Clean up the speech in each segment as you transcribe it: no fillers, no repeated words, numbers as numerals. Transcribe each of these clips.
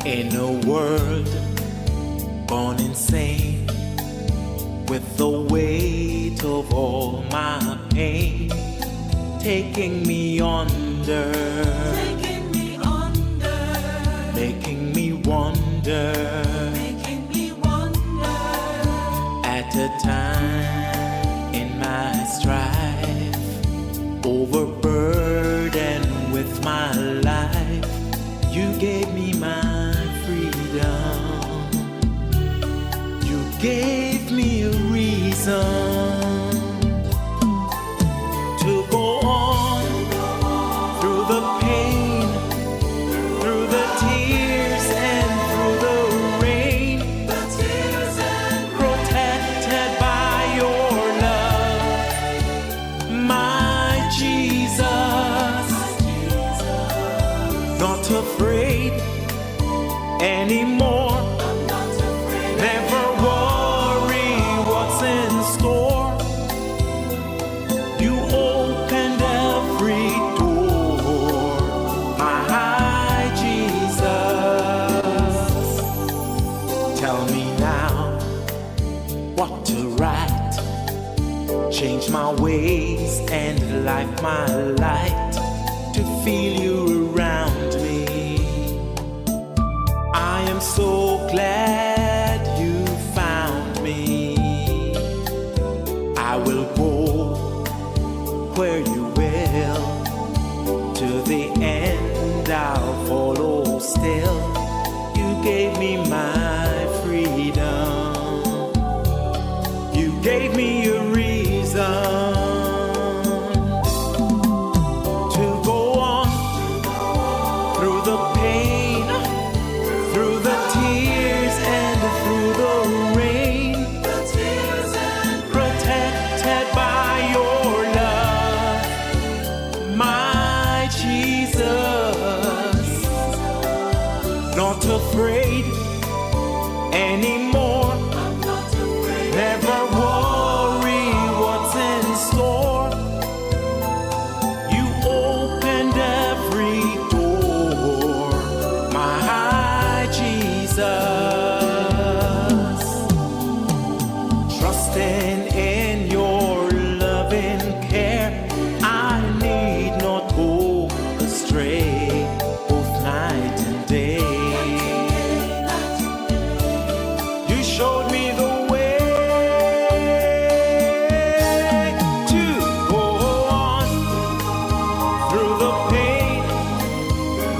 In a world gone insane with the weight of all my pain taking me under, making me wonder, at a time in my strife, overburdened with my life, you gave me my freedom. You gave me a reason to go on through the pain, through the tears and through the rain, protected by your love, my Jesus, not afraid anymore. Never worry what's in store. You opened every door, my Jesus. Tell me now what to write. Change my ways and life my light to feel you around me. I am so glad you found me. I will go where you will. To the end I'll follow still. You gave me my freedom. You gave me a reason to go on through the pain, through the tears and through the rain, protected by your love, my Jesus, not afraid anymore. Never worry what's in store. You opened every door, my Jesus. Trusting in your loving care, I need not go astray both night and day. You showed me the way to go on through the pain,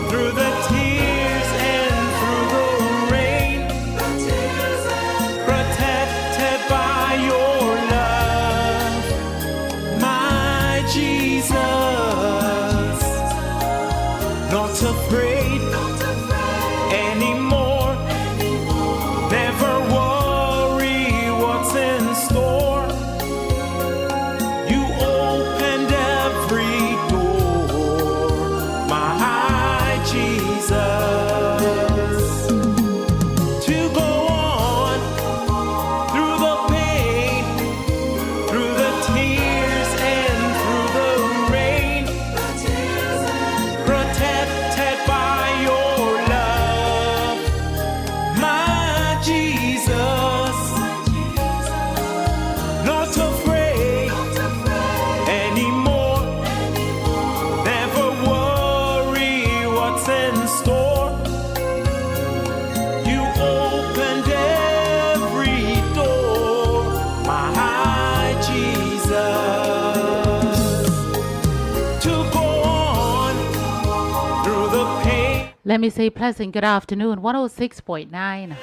through the tears and through the rain, protected by your love, my Jesus, not afraid anymore. Never worry what's in store. You opened every door, my Jesus, to go on through the pain, through the tears and through the rain, protected by your love, my Jesus, not afraid anymore. Never worry what's in store. You opened every door, my Jesus, to go on through the pain. Let me say pleasant good afternoon, 106.9.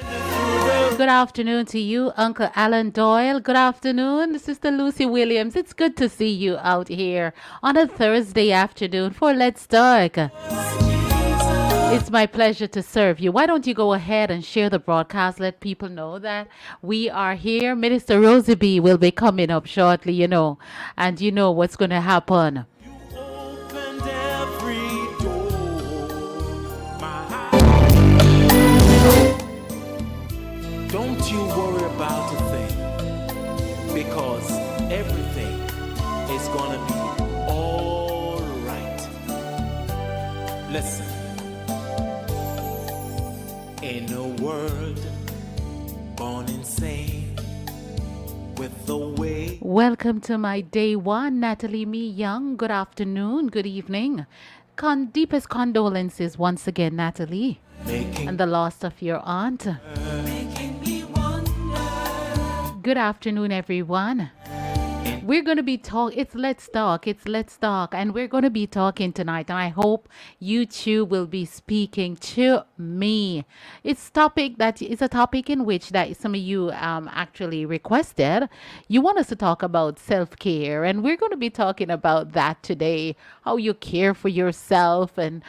Good afternoon to you, Uncle Alan Doyle. Good afternoon, Sister Lucy Williams. It's good to see you out here on a Thursday afternoon for Let's Talk. It's my pleasure to serve you. Why don't you go ahead and share the broadcast? Let people know that we are here. Minister Rosie B will be coming up shortly, and you know what's going to happen. Opened every door, my don't you worry about a thing, because everything is gonna be all right. Listen. In a world born insane with the way. Welcome to my day one, Natalie Me Young. Good afternoon, good evening. Deepest condolences once again, Natalie, Making and the loss of your aunt. me wonder. Good afternoon, everyone. We're going to be it's Let's Talk, and we're going to be talking tonight, and I hope you too will be speaking to me. It's a topic in which that some of you actually requested. You want us to talk about self-care, and we're going to be talking about that today, how you care for yourself, and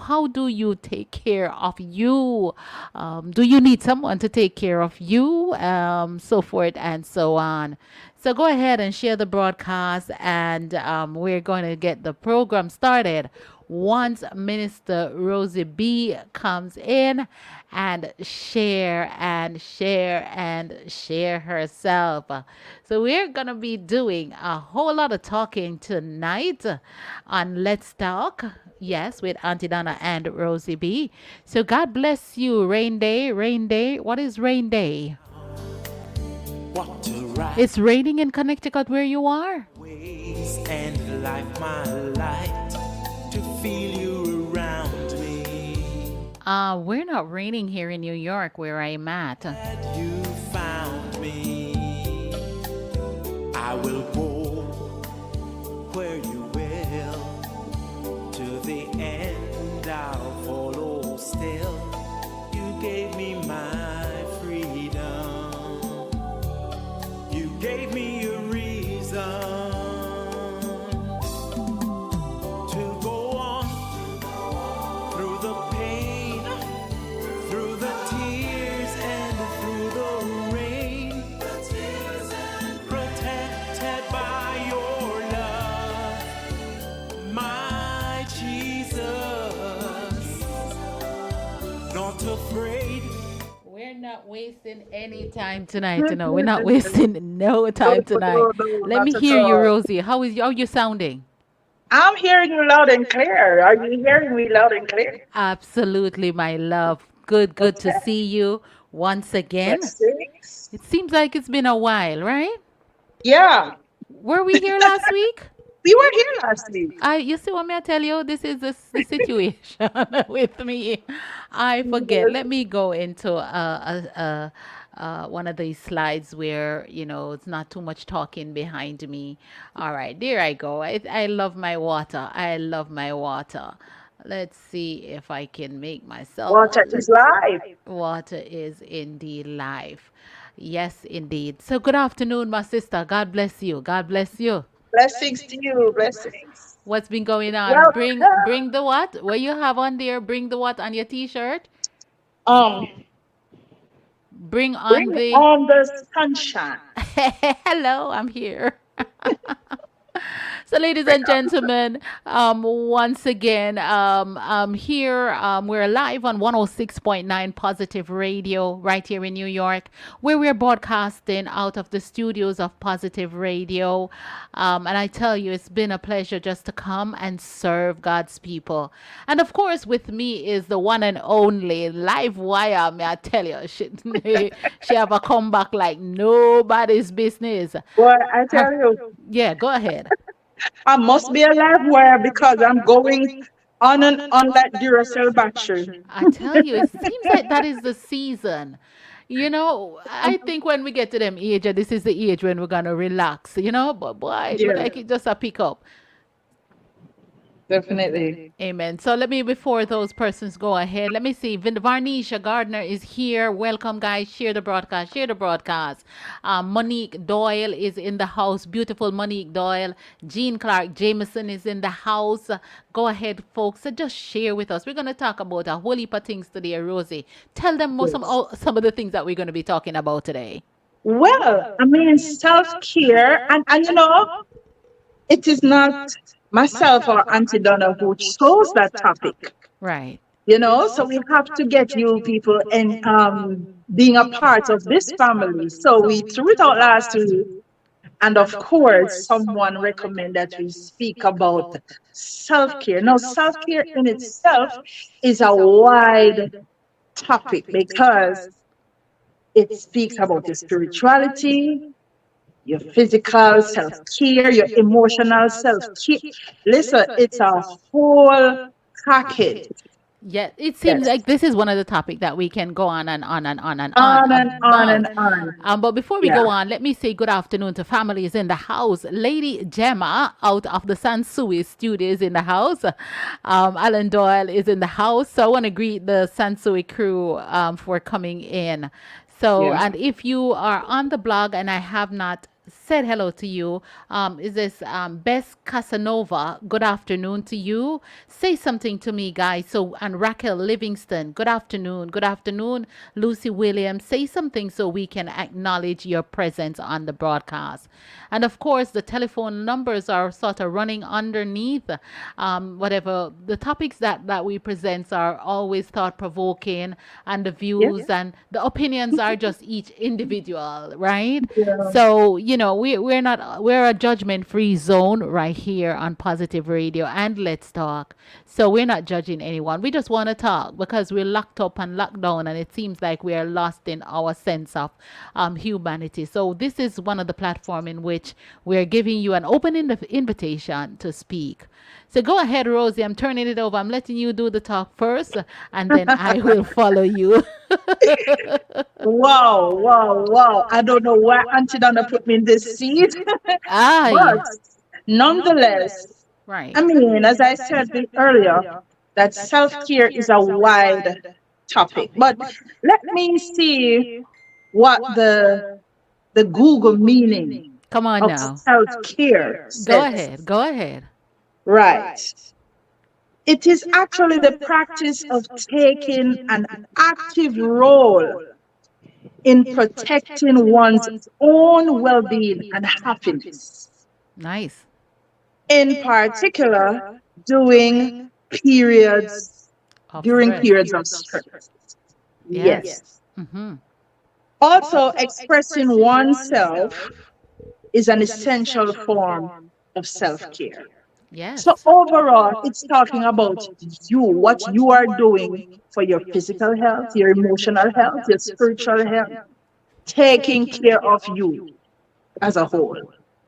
how do you take care of you? Do you need someone to take care of you? So forth and so on. So go ahead and share the broadcast, and we're going to get the program started once Minister Rosie B comes in and share herself. So we're going to be doing a whole lot of talking tonight on Let's Talk. Yes, with Aunty Donna and Rosie B. So God bless you, Rain Day. Rain Day. What is Rain Day? What to write It's raining in Connecticut where you are. ways and life my light to feel you around me. We're not raining here in New York where I'm at. That you found me. I will go where you will. To the end I'll follow still. You gave me my freedom. You gave me a reason to go on through the pain, through the tears, and through the rain. Protected by your love, my Jesus. Not afraid. We're not wasting any time tonight, We're not wasting no time tonight. No, Let me not at hear you, all. Rosie. How you sounding? I'm hearing you loud and clear. Are you hearing me loud and clear? Absolutely, my love. Good to Okay. see you once again. Blessings. It seems like it's been a while, right? Yeah, Were we here last week? we were here last week. You see what may I tell you? This is the situation with me. I forget. Yes. Let me go into one of these slides where it's not too much talking behind me. All right, there I go. I love my water. I love my water. Let's see if I can make myself. Water is life. Water is indeed life. Yes, indeed. So good afternoon, my sister. God bless you. God bless you. Blessings to you. Blessings. What's been going on? Bring Welcome. the what? What you have on there? Bring the what on your t-shirt? Um, Bring bring on the on the sunshine. hello, I'm here. So, ladies Bring and on the gentlemen, once again, here we're live on 106.9 Positive Radio right here in New York, where we're broadcasting out of the studios of Positive Radio. And I tell you, it's been a pleasure just to come and serve God's people. And of course, with me is the one and only Live Wire. May I tell you, she have a comeback like nobody's business. boy. I Her, tell you, yeah, go ahead. I must be alive where because I'm going on and on that Duracell battery. I tell you, it seems like that is the season. I think when we get to them age, this is the age when we're gonna relax. But boy, it look Yeah, like it just a pick up. definitely. Amen. So let me, before those persons go ahead, let me see. Varnisha Gardner is here. Welcome, guys. Share the broadcast. Share the broadcast. Monique Doyle is in the house. Beautiful Monique Doyle. Jean Clark Jameson is in the house. Go ahead, folks. So just share with us. We're going to talk about a whole heap of things today, Rosie. Tell them Yes. some of the things that we're going to be talking about today. Well, I mean, self-care, and it is not myself or Auntie Donna who chose that topic, Right. so we have to get you people and being a part of this family. So we threw it out last week, and of course, someone recommended that we speak about self-care. Now, self-care in itself is a wide topic because it speaks about your spirituality, your physical self care, your emotional self care. Listen, it's a whole package. Yeah, it seems Yes. like this is one of the topics that we can go on and on and on and on On and on about. and on. But before we Yeah. go on, let me say good afternoon to families in the house. Lady Gemma out of the Sansui studios in the house. Alan Doyle is in the house. So I want to greet the Sansui crew for coming in. So, Yeah. and if you are on the blog and I have not said hello to you, is this Bess Casanova? Good afternoon to you. Say something to me, guys. So, and Raquel Livingston, good afternoon. Good afternoon, Lucy Williams. Say something so we can acknowledge your presence on the broadcast. And of course, the telephone numbers are sort of running underneath. Whatever the topics that we present are always thought provoking, and the Yeah. views and the opinions are just each individual, right? Yeah. So, we're a judgment free zone right here on Positive Radio and Let's Talk. So we're not judging anyone. We just want to talk because we're locked up and locked down, and it seems like we are lost in our sense of humanity. So this is one of the platform in which we're giving you an open invitation to speak. So go ahead, Rosie. I'm turning it over. I'm letting you do the talk first, and then I will follow you. Wow, wow, wow. I don't know why Auntie Donna put me in this seat, Aye. but nonetheless, Right. I mean, as I said earlier, that self care is a wide topic. But let me see what the Google meaning Come on of now. self care Go says. ahead. Go ahead. Right. It is actually the practice of taking an active role in protecting one's own well being and happiness, Nice. in particular, doing periods, Of during stress. periods of stress. Yes. Yes. Mm-hmm. Also, expressing oneself is an essential form of self care. So, Yes. overall, it's talking about you, what you are doing for your physical health, your emotional health, your spiritual health, taking care of you as a whole.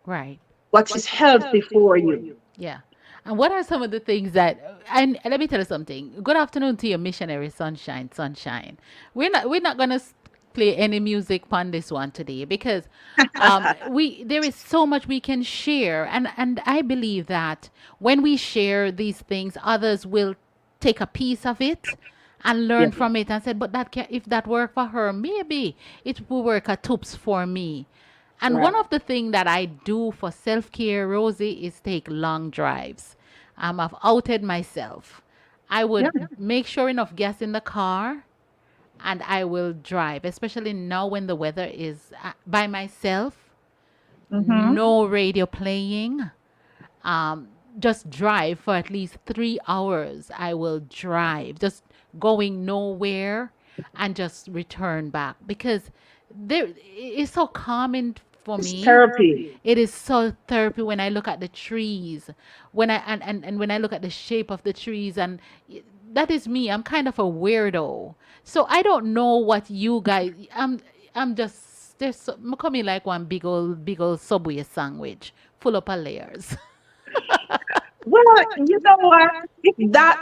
Right. What is healthy for you? Yeah. And what are some of the things that and let me tell you something. Good afternoon to your missionary sunshine, sunshine. We're not gonna play any music on this one today because we there is so much we can share, and I believe that when we share these things, others will take a piece of it and Yeah. learn from it and said, but that can, if that worked for her, maybe it will work at toops for me. And Right. one of the things that I do for self care, Rosie, is take long drives. I've outed myself. I Yeah. would make sure enough gas in the car and I will drive, especially now when the weather is by myself, Mm-hmm. no radio playing. Um, just drive for at least 3 hours. I will drive, just going nowhere and just return back because there it's so calming for It's me. therapy. It is so therapy when I look at the trees, when I and when I look at the shape of the trees and that is me. I'm kind of a weirdo. So I don't know what you guys I'm just there's so, I'm coming like one big old subway sandwich full up of layers. Well, you know what?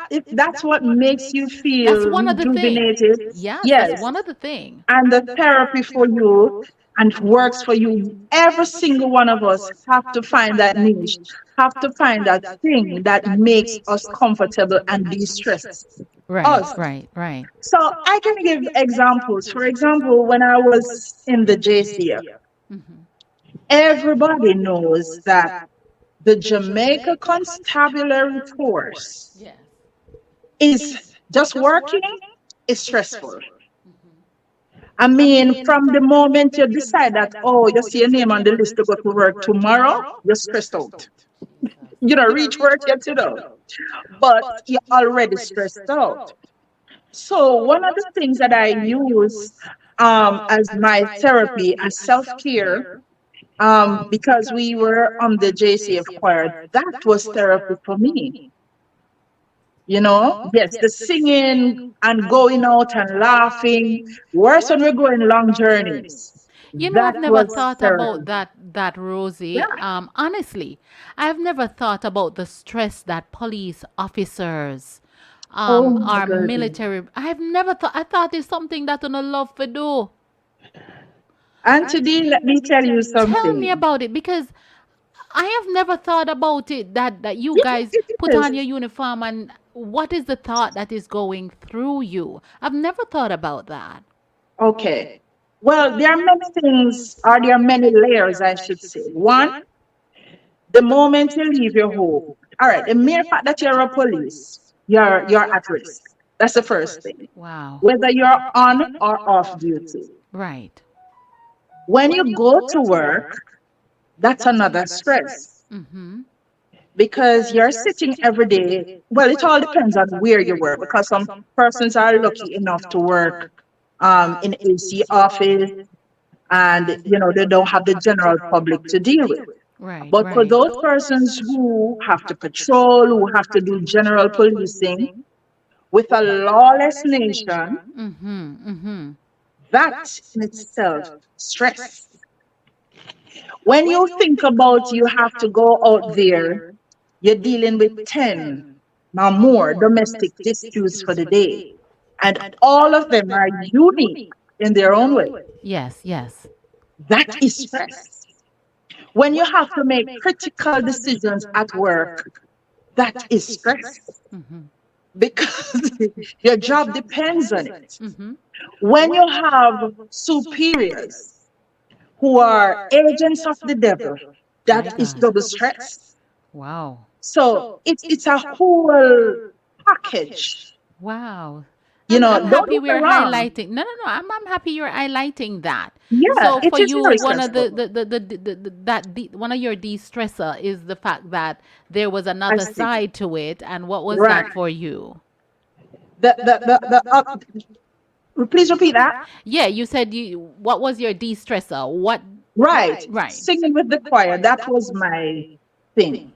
If that's what makes you feel That's one of the thing. rejuvenated, Yes, that's yes, one of the thing. and the therapy for you and works for you, every single one of us have to find that niche, have to find that thing that makes us comfortable and de-stress Right, us. right, right. So I can give examples. For example, when I was in the JCF, Hmm. everybody knows that the Jamaica Constabulary Force Yes. is just working is stressful. I mean, from the moment you decide that, oh, you see your name on the list to go to work tomorrow, you're stressed out. You don't reach work yet, but you're already stressed out. So, one of the things that I use as my therapy, as self care, because we were on the JCF choir, that was therapy for me. Yes, the singing and going out and laughing. Worse when we're going long journeys. You know, I've That never was thought about terrible. that, Rosie. Yeah. Honestly, I've never thought about the stress that police officers, Oh my our goodness. military. I've never thought. I thought it's something that I love to do. And today, let me tell you Tell me something. about it because I have never thought about it. That you Yes, guys it put is. on your uniform and what is the thought that is going through you? I've never thought about that. Okay. Well, there are many things, or there are many layers, I should say. One, the moment you leave your home. All right, the mere fact that you're a police, you're at risk. That's the first thing. Wow. Whether you're on or off duty. Right. When you go to work, that's another stress Mm-hmm. because you're sitting every day. Well, it all depends on where you work because some persons are lucky enough to work in AC office and they don't have the general public to deal with. Right. But for Right. those persons who have to patrol, who have to do general policing with a lawless nation, Mm-hmm. Mm-hmm. that in itself stress. When you think about you have to go out there, you're dealing with 10 or more domestic disputes for the day. And all of them are unique in their own way. Yes. Yes. That is stress. When you have to make critical decisions at work, that is stress Mm-hmm. because your job depends on it. Mm-hmm. When you have superiors who are agents of the devil, My that is God. double stress. Wow. So it's a whole package. Wow. I'm Don't happy get me we're wrong. highlighting. No, no, no. I'm happy you're highlighting that. Yeah, So it for is you, very one of stressful. one of your de-stressor is the fact that there was I another see. side to it. And what was Right. that for you? Please repeat that. Yeah, you said what was your de-stressor? What? Right. Right. Singing with the choir. That was my thing.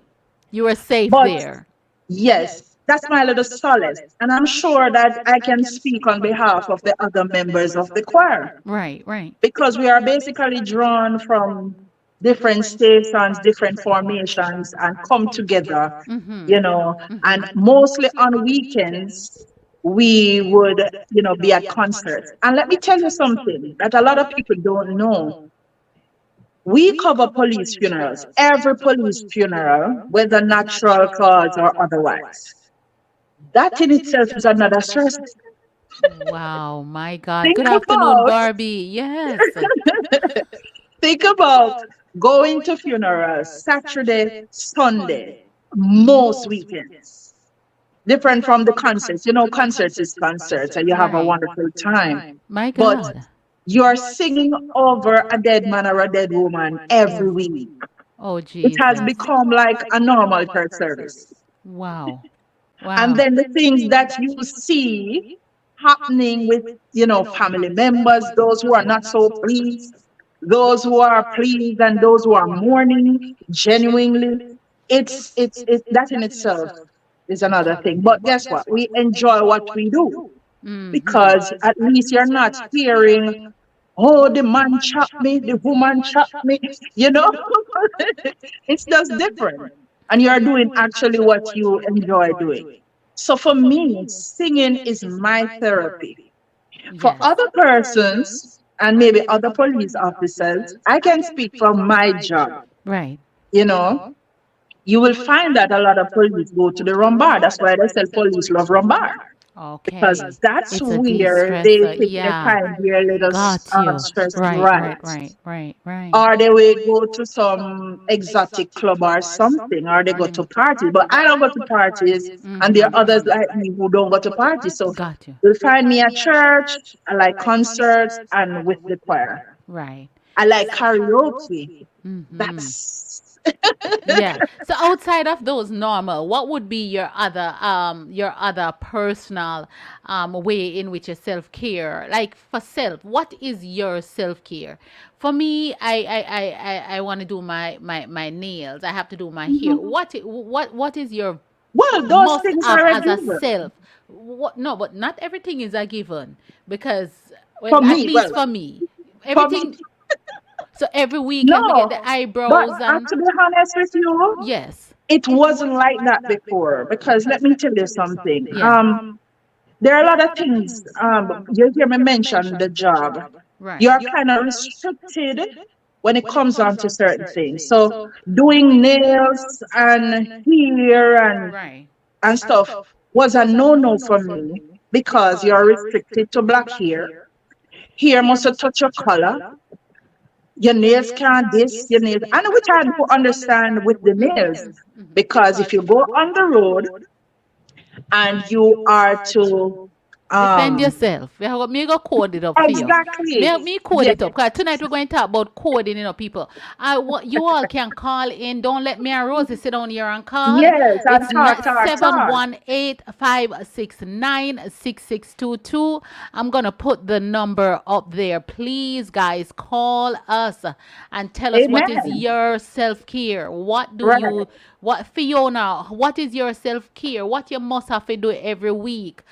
You were safe But there. yes, that's my little solace. And I'm sure that I can speak on behalf of the other members of the choir Right, right. because we are basically drawn from different stations, different formations, and come together, Mm-hmm. you know, and Mm-hmm. mostly on weekends, we would, be at concerts. And let me tell you something that a lot of people don't know. We cover police funerals, every police funeral, whether natural cause or otherwise. That in itself is another stress. Wow, my God. Think Good afternoon, about, Barbie. Yes. think about going to funerals Saturday, Sunday, most weekends. Different from the concerts. Concerts is concerts and you have a Right. wonderful time. My But God. you're singing over a dead man or a dead woman every week. Oh, It has Jesus. become like a normal church service. Wow. And Wow. then the things that you see happening with, family members, those who are not so pleased, those who are pleased, and those who are mourning genuinely, it's that in itself is another thing. But guess what? We enjoy what we do Mm-hmm. because at least you're not hearing, oh, the man chopped me, the woman chopped me, you know? It's just different. And you're doing actually what you enjoy doing. So for me, singing is my therapy. For Yes. other persons and maybe other police officers, I can speak from my job. Right. You know, you will find that a lot of police go to the rumbar. That's why they say police love rumbar because Okay. that's It's a where they de-stressor. take their Yeah. time, their little Got you. stress Right, right. right, right, right, right. Or they will go to some exotic club or something, or they go to parties. But I don't go to parties, and there are others like me who don't go to parties. So Got you. you'll find me at church. I like concerts and with the choir. Right. I like karaoke. Mm-hmm. That's Yeah. So outside of those normal, what would be your other personal way in which you self-care? Like for self, what is your self-care? For me, I want to do my nails. I have to do my hair. Mhm. What is your Well, those must things have are a as a given. self. What? No, but not everything is a given because, For well, at me, least well, for me, for me, everything. So every week you have to get the no. But eyebrows and to be honest with you, yes, it wasn't like that before. Because let me tell you something. yeah, There are a lot of things. You hear me mention the job. right, You are kind of restricted when it comes on to certain things. So doing nails and hair right. and stuff was a no-no for me because you're restricted to black hair. Hair must touch your color. Your nails can't this, your nails, and which I do understand with the nails, because if you go on the road and you are to Defend um yourself. Me go code it up for you. exactly, Me code yes, it up. Cause tonight we're going to talk about coding, people. I want you all can call in. Don't let me and Rosie sit down here and call. yes, and It's talk, not talk, talk. 718-569-6622. I'm gonna put the number up there. Please, guys, call us and tell us what is Amen. your self-care. Right. What Fiona, what is your self-care? What you must have to do every week.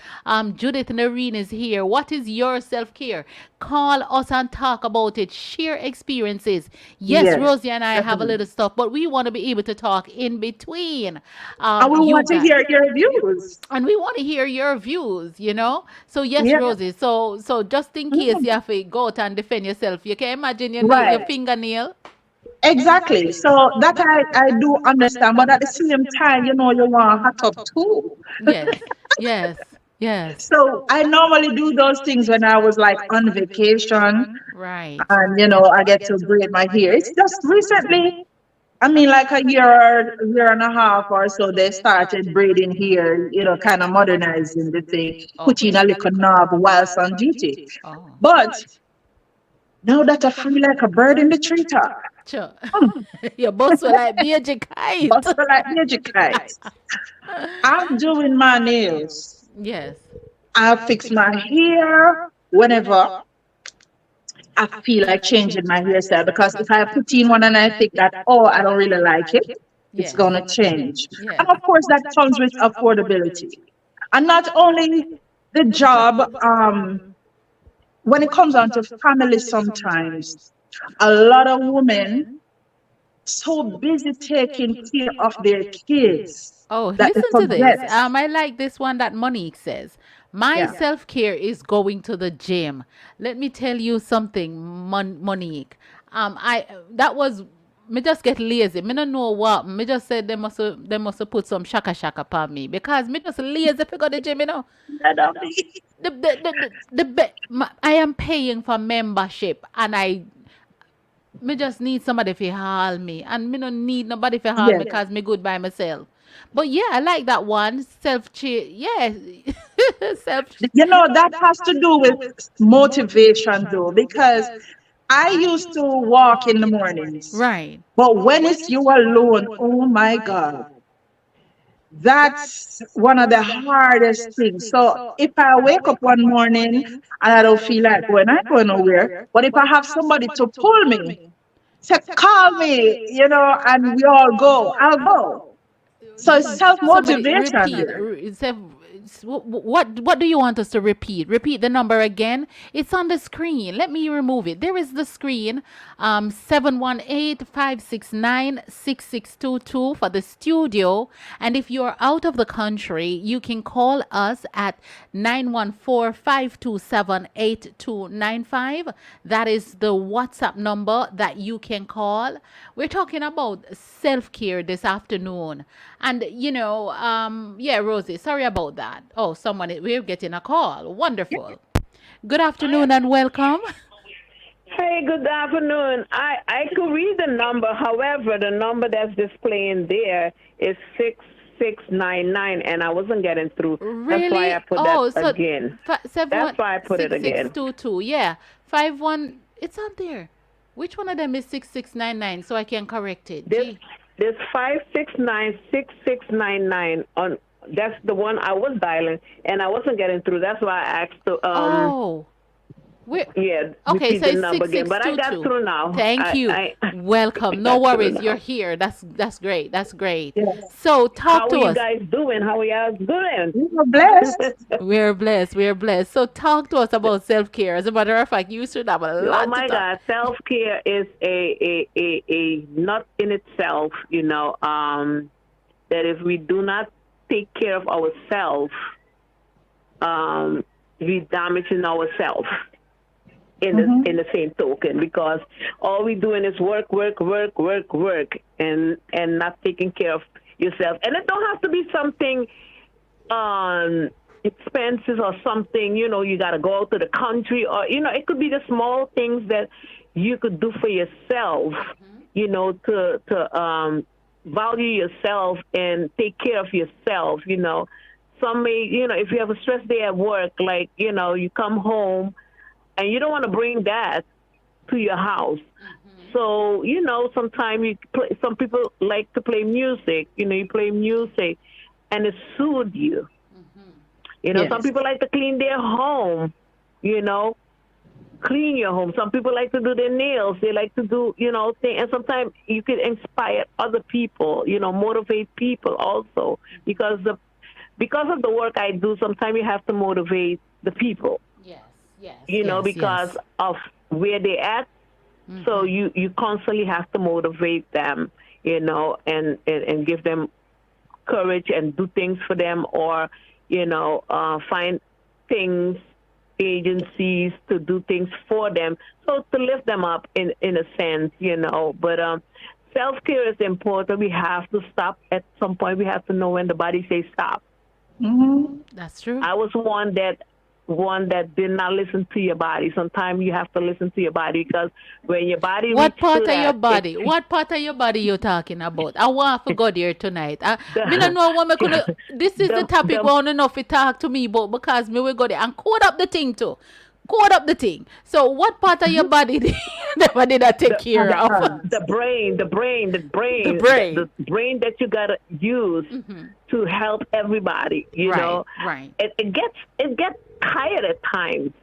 Judith Noreen is here. What is your self-care? Call us and talk about it. Share experiences. Yes, Yes, Rosie and I have a definitely. little stuff, but we want to be able to talk in between. And we You want to guys. hear your views. And we want to hear your views. So yes, Yeah. Rosie. So just in case Mhm. you have to go out and defend yourself, you can imagine your Right. fingernail. Exactly. So that I do understand, but at the same time, you want hot up too. Yes, yes, yes. So I normally do those things when I was like on vacation, Right. and I get to braid my hair. It's just recently, I mean, like a year and a half or so, they started braiding hair, kind of modernizing the thing, putting Okay. a little knob whilst on duty. Oh. But now that I feel like a bird in the treetop, Sure. hmm, Your boss will like be a kite. bustle like magic kite. I'm doing my nails. Yes. I fix my hair whenever I feel like changing my hairstyle, because if I put in one and I think that, oh, I don't really like it, it's Yes. going to change. And Yes. of course, that comes with affordability. And not only the job, when it comes down to family, sometimes a lot of women so busy taking care of their kids Oh, that they listen to this. forget. I like this one that Monique says. My Yeah. self care is going to the gym. Let me tell you something, Monique. I that was me just get lazy. Me don't know what. Me just said they must put some shaka upon me because me just lazy if I go to the gym. That don't be- I am paying for membership and me just need somebody to haul me and me don't need nobody to haul me Yes. because me good by myself. But yeah, I like that one. Self cheer. Yeah. Self. That has to do with motivation, though, because I used to walk in the mornings, Right. but when it's you alone, oh my God, that's one of the hardest things. So if I wake up one morning and I don't feel like going, I'm going nowhere. But if I have somebody to pull me, say, call me, and we all go, I'll go. So it's self Somebody motivation repeat. there. What do you want us to repeat? Repeat the number again. It's on the screen. Let me remove it. There is the screen. 718-569-6622 for the studio. And if you're out of the country, you can call us at 914-527-8295. That is the WhatsApp number that you can call. We're talking about self-care this afternoon. And yeah, Rosie, sorry about that. Oh, we're getting a call. Wonderful. Good afternoon and welcome. Hey, good afternoon. I could read the number. However, the number that's displaying there is 6699, and I wasn't getting through. That's why Really? I put Oh, that so again. That's why I put it again. 716622. Yeah. 51. It's on there. Which one of them is 6699 so I can correct it? This 5696699 on. That's the one I was dialing, and I wasn't getting through. That's why I asked the Oh. We're, Yeah, okay, repeat so the it's number again. But I got 6622. through now. Thank you. I Welcome. No got through worries. You're now. here. That's great. That's great. Yes. So talk How are to you us. guys doing? How are y'all doing? We are blessed. We're blessed. We're blessed. So talk to us about self-care. As a matter of fact, you should have a Oh lot to my talk. God, self care is a nut in itself. That if we do not take care of ourselves, we damaging ourselves in the same token, because all we doing is work, and not taking care of yourself. And it don't have to be something expenses or something, you got to go out to the country, or, it could be the small things that you could do for yourself, to value yourself and take care of yourself. Some may, if you have a stress day at work, like, you come home and you don't want to bring that to your house. So, sometimes some people like to play music, you play music and it soothes you. Yes. Some people like to clean their home, clean your home. Some people like to do their nails. They like to do, things. And sometimes you can inspire other people, motivate people also. Because of the work I do, sometimes you have to motivate the people, Yes, yes. because yes. of where they're at. So you constantly have to motivate them, and give them courage and do things for them, or find things, agencies to do things for them, so to lift them up in a sense, But self-care is important. We have to stop at some point. We have to know when the body says stop. That's true. I was one that did not listen to your body. Sometimes you have to listen to your body, because when your body What reaches part to of your that, body? What part of your body you talking about? I want to go there tonight. Me don't know what me could. This is the topic we want to know if you talk to me about, because me will go there and code up the thing too. Code up the thing. So what part of your body the body that take care of? the brain, The brain. the brain that you gotta use to help everybody. Right. It gets tired at times.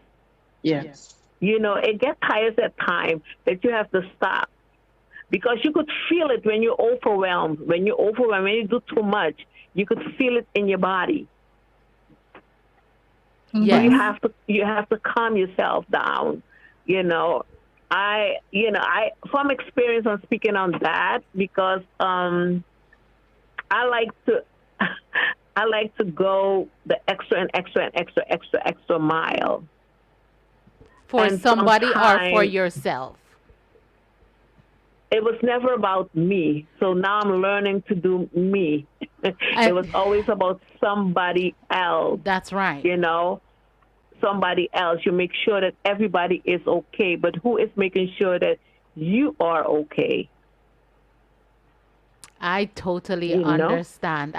Yes. It gets tired at times that you have to stop, because you could feel it when you're overwhelmed. When you do too much, you could feel it in your body. Yes. You have to calm yourself down. I from experience, I'm speaking on that, because I like to I like to go the extra mile For and somebody or for sometimes yourself? it was never about me. So now I'm learning to do me. It was always about somebody else. That's right. Somebody else. You make sure that everybody is okay, but who is making sure that you are okay? I totally understand.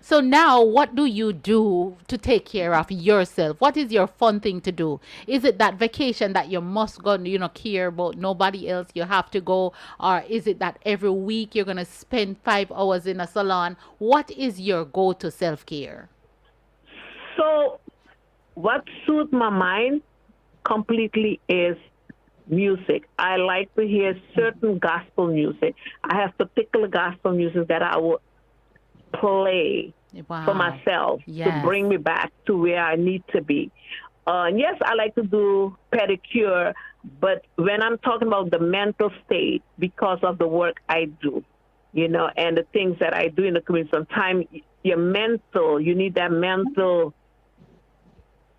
So now what do you do to take care of yourself? What is your fun thing to do? Is it that vacation that you must go, care about nobody else, you have to go? Or is it that every week you're going to spend 5 hours in a salon? What is your go-to self-care? So what suits my mind completely is music. I like to hear certain gospel music. I have particular gospel music that I will play for myself to bring me back to where I need to be. Yes, I like to do pedicure, but when I'm talking about the mental state, because of the work I do, and the things that I do in the community, sometimes you need that mental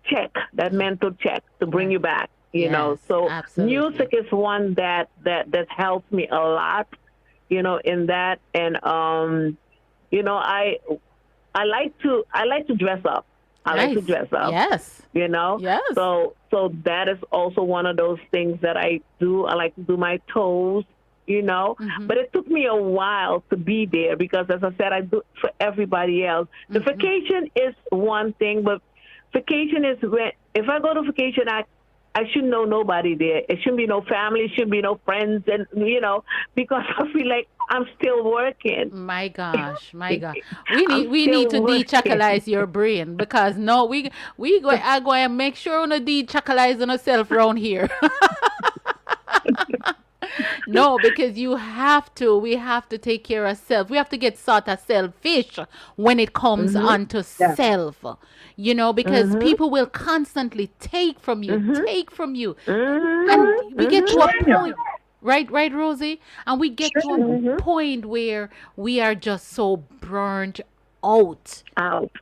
check to bring you back. So absolutely. music is one that helps me a lot, in that. And I like to dress up. I like to dress up. Yes. Yes. So that is also one of those things that I do. I like to do my toes, but it took me a while to be there, because as I said, I do it for everybody else. The vacation is one thing, but vacation is if I go to vacation, I shouldn't know nobody there. It shouldn't be no family. It shouldn't be no friends. And, because I feel like I'm still working. My gosh, my God. I'm We need still to working. de-chocolize your brain because no, we go I go and make sure on de-chocolize on yourself around here. No, because we have to take care of self. We have to get sort of selfish when it comes Mhm. onto Yeah. self. Because Mhm. people will constantly Mhm. take from you. And Mhm. we get to a Mhm. Drain you. point, right, Rosie? And we get to a Drain you. Mhm. point where we are just so burnt out Out.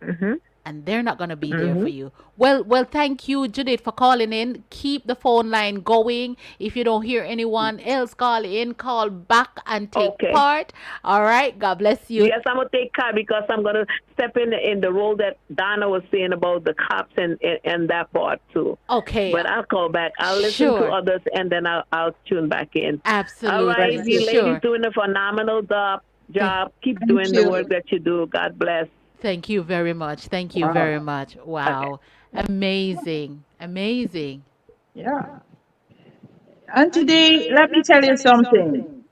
Mhm. and they're not going to be there for Mhm. you. Well, thank you, Judith, for calling in. Keep the phone line going. If you don't hear anyone else call in, call back and take Okay. part. All right. God bless you. Yes, I'm gonna take care because I'm gonna step in the role that Donna was saying about the cops and that part too. Okay. But I'll call back. I'll listen to Sure. others and then I'll tune back in. All right, Absolutely. Thank you you. ladies Sure. doing a phenomenal Th- job. Keep Thank doing the work you. that you do. God bless. Thank you very much. Thank you very Wow. much. Okay. Wow. Amazing. Amazing. Yeah. And today, let me tell you something.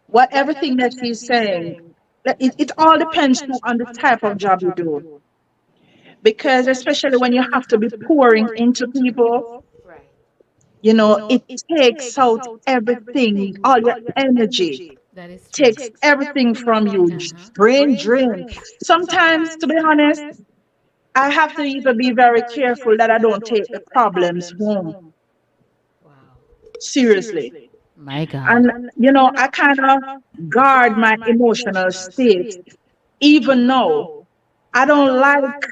What everything that she's saying, it all depends too on the type of job you do. Because especially when you have to be pouring into people, Right. it takes out everything, all your energy, That is true. takes everything from you, Uh-huh. drain. Sometimes, to be honest, I have to even be very careful that I don't take the problems home. Wow. Seriously. My God. And, I kind of guard my emotional state. Even now, I don't like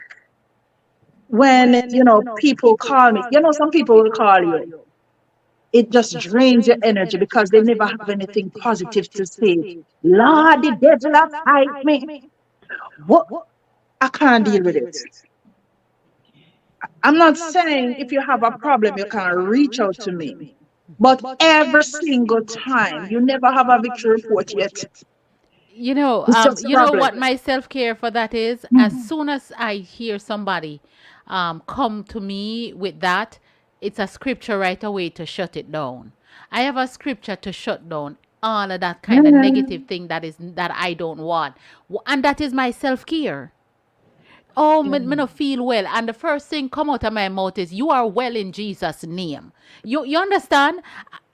when, people call me. Some people will call you. It just drains your energy because they never have anything positive to say. Lord, the devil have fight me. What? I can't deal with it. I'm not saying if you have a problem, you can reach out to me. But every single time, you never have a victory report yet. It's just a You know problem. what my self care for that is? As Mhm. soon as I hear somebody come to me with that, it's a scripture right away to shut it down. I have a scripture to shut down all of that kind of Yeah. negative thing that I don't want. And that is my self care. Oh, me no feel well. And the first thing come out of my mouth is, you are well in Jesus' name. You understand?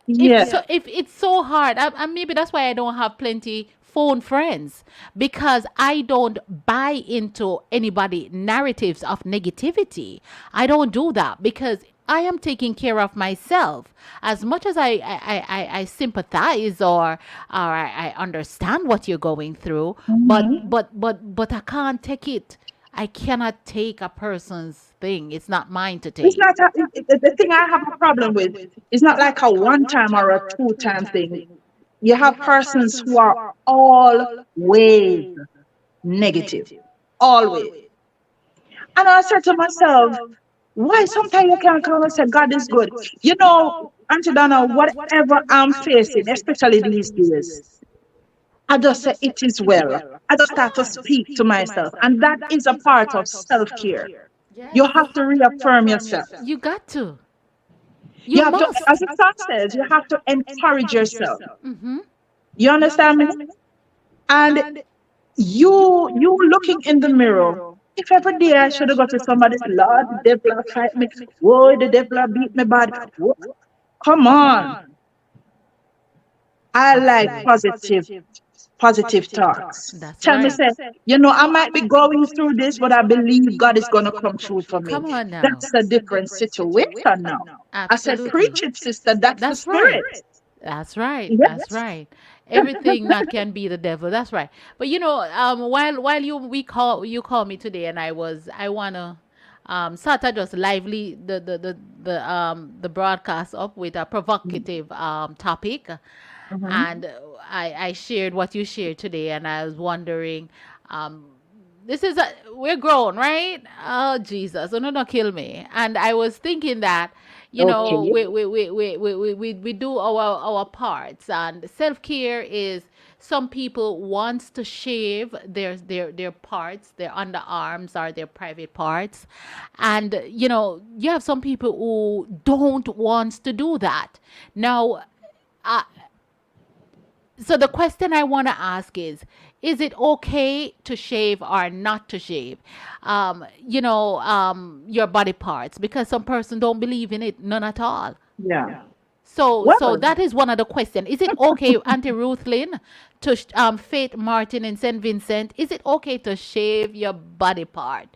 Yeah. If it's so hard, and maybe that's why I don't have plenty phone friends, because I don't buy into anybody narratives of negativity. I don't do that because I am taking care of myself. As much as I sympathize, or I understand what you're going through, Mhm. but I can't take it. I cannot take a person's thing. It's not mine to It's take. not the thing I have a problem with. It's not like a one time or a two-time thing. You have persons who are always negative, always. And I said to myself, why sometimes you can't come and say God is good? Auntie Donna, whatever I'm facing, especially these days, I just say it is well. I just start to speak to myself. And that is a part of self-care. You Yes. have to reaffirm yourself. You got to. You You have to, must. as the song says, you have to encourage yourself. Mm-hmm. You understand me? And you looking in the mirror. If every day I should have got to somebody, Lord, the devil have fight me. Whoa, the devil have beat me bad. Come on. I like positive thoughts. That's Tell me, right. say, I might be going through this, but I believe God is going to come through for me. Come on now. That's a different situation now. I said, Absolutely. preach it, sister. That's the That's right. spirit. That's right. That's Yes. right. Everything that can be the devil. That's right. But while you call me today, and I wanna sort of just lively the broadcast up with a provocative topic, Mhm. and I shared what you shared today, and I was wondering, um, we're grown, right? Oh Jesus, oh no, no, kill me. And I was thinking that, Okay. we do our parts, and self care is, some people wants to shave their parts, their underarms or their private parts, and you have some people who don't want to do that. Now, So the question I want to ask is it okay to shave or not to shave? Your body parts, because some person don't believe in it, none at all. Yeah. So Well, that is one of the questions. Is it okay, Auntie Ruthlyn, to Faith Martin in St. Vincent? Is it okay to shave your body part?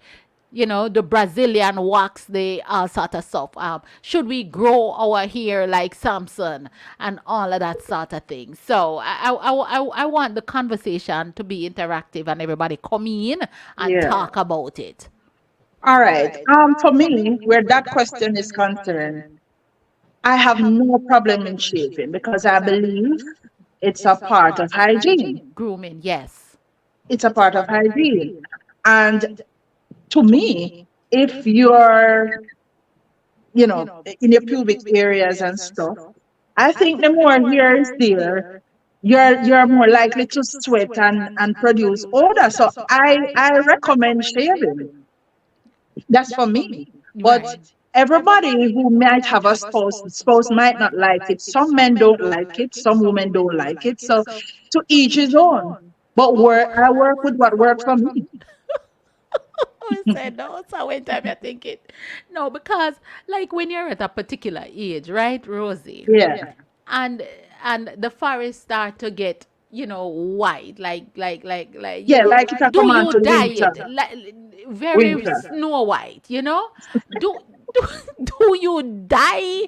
The Brazilian wax, the all sort of stuff. Should we grow our hair like Samson and all of that sort of thing? So I want the conversation to be interactive and everybody come in and yeah. talk about it. All right. For me, where that question is concerned, I have no problem in shaving because I believe it's a part of hygiene. Grooming, yes. It's a part of hygiene. And to me, if you're, in your pubic areas and stuff, I think the more hair is there, you're more likely to sweat and produce odor. So I recommend shaving. That's for me. But Right. everybody who might have a spouse might not like it. Some men don't like it, some women don't like it. So to each his own. But I work with what works for me. I said no. So when time you think it. No, because like when you're at a particular age, right, Rosie? Yeah. and and the forest start to get white, like Yeah, like if I do come on you to dye winter. it like very Winter. snow white, do do you dye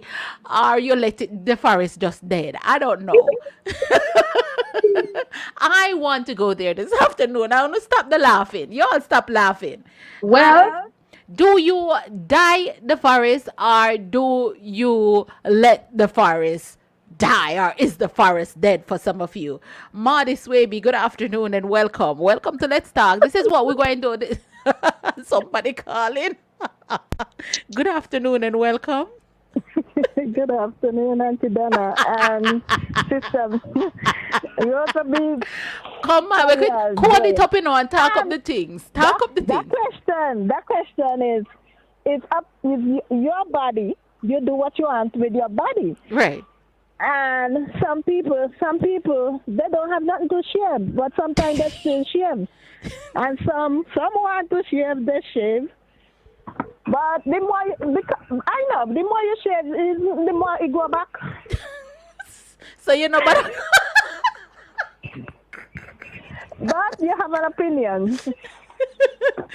or you let the forest just dead? I don't know. I want to go there this afternoon. I want to stop the laughing. Y'all stop laughing. Well, Do you dye the forest or do you let the forest die, or is the forest dead for some of you? Marty Swaby, good afternoon and welcome. Welcome to Let's Talk. This is what we're going to do. Somebody calling. Good afternoon and welcome. Good afternoon, Auntie Donna and Sister. You also be Come on, we could call it up and talk up the things. Talk up the that things. question is, it's up with your body. You do what you want with your body. Right. And some people, they don't have nothing to shave, but sometimes they still shave. And some want to shave, they shave. But the more the more you shave, the more it go back. So but But you have an opinion.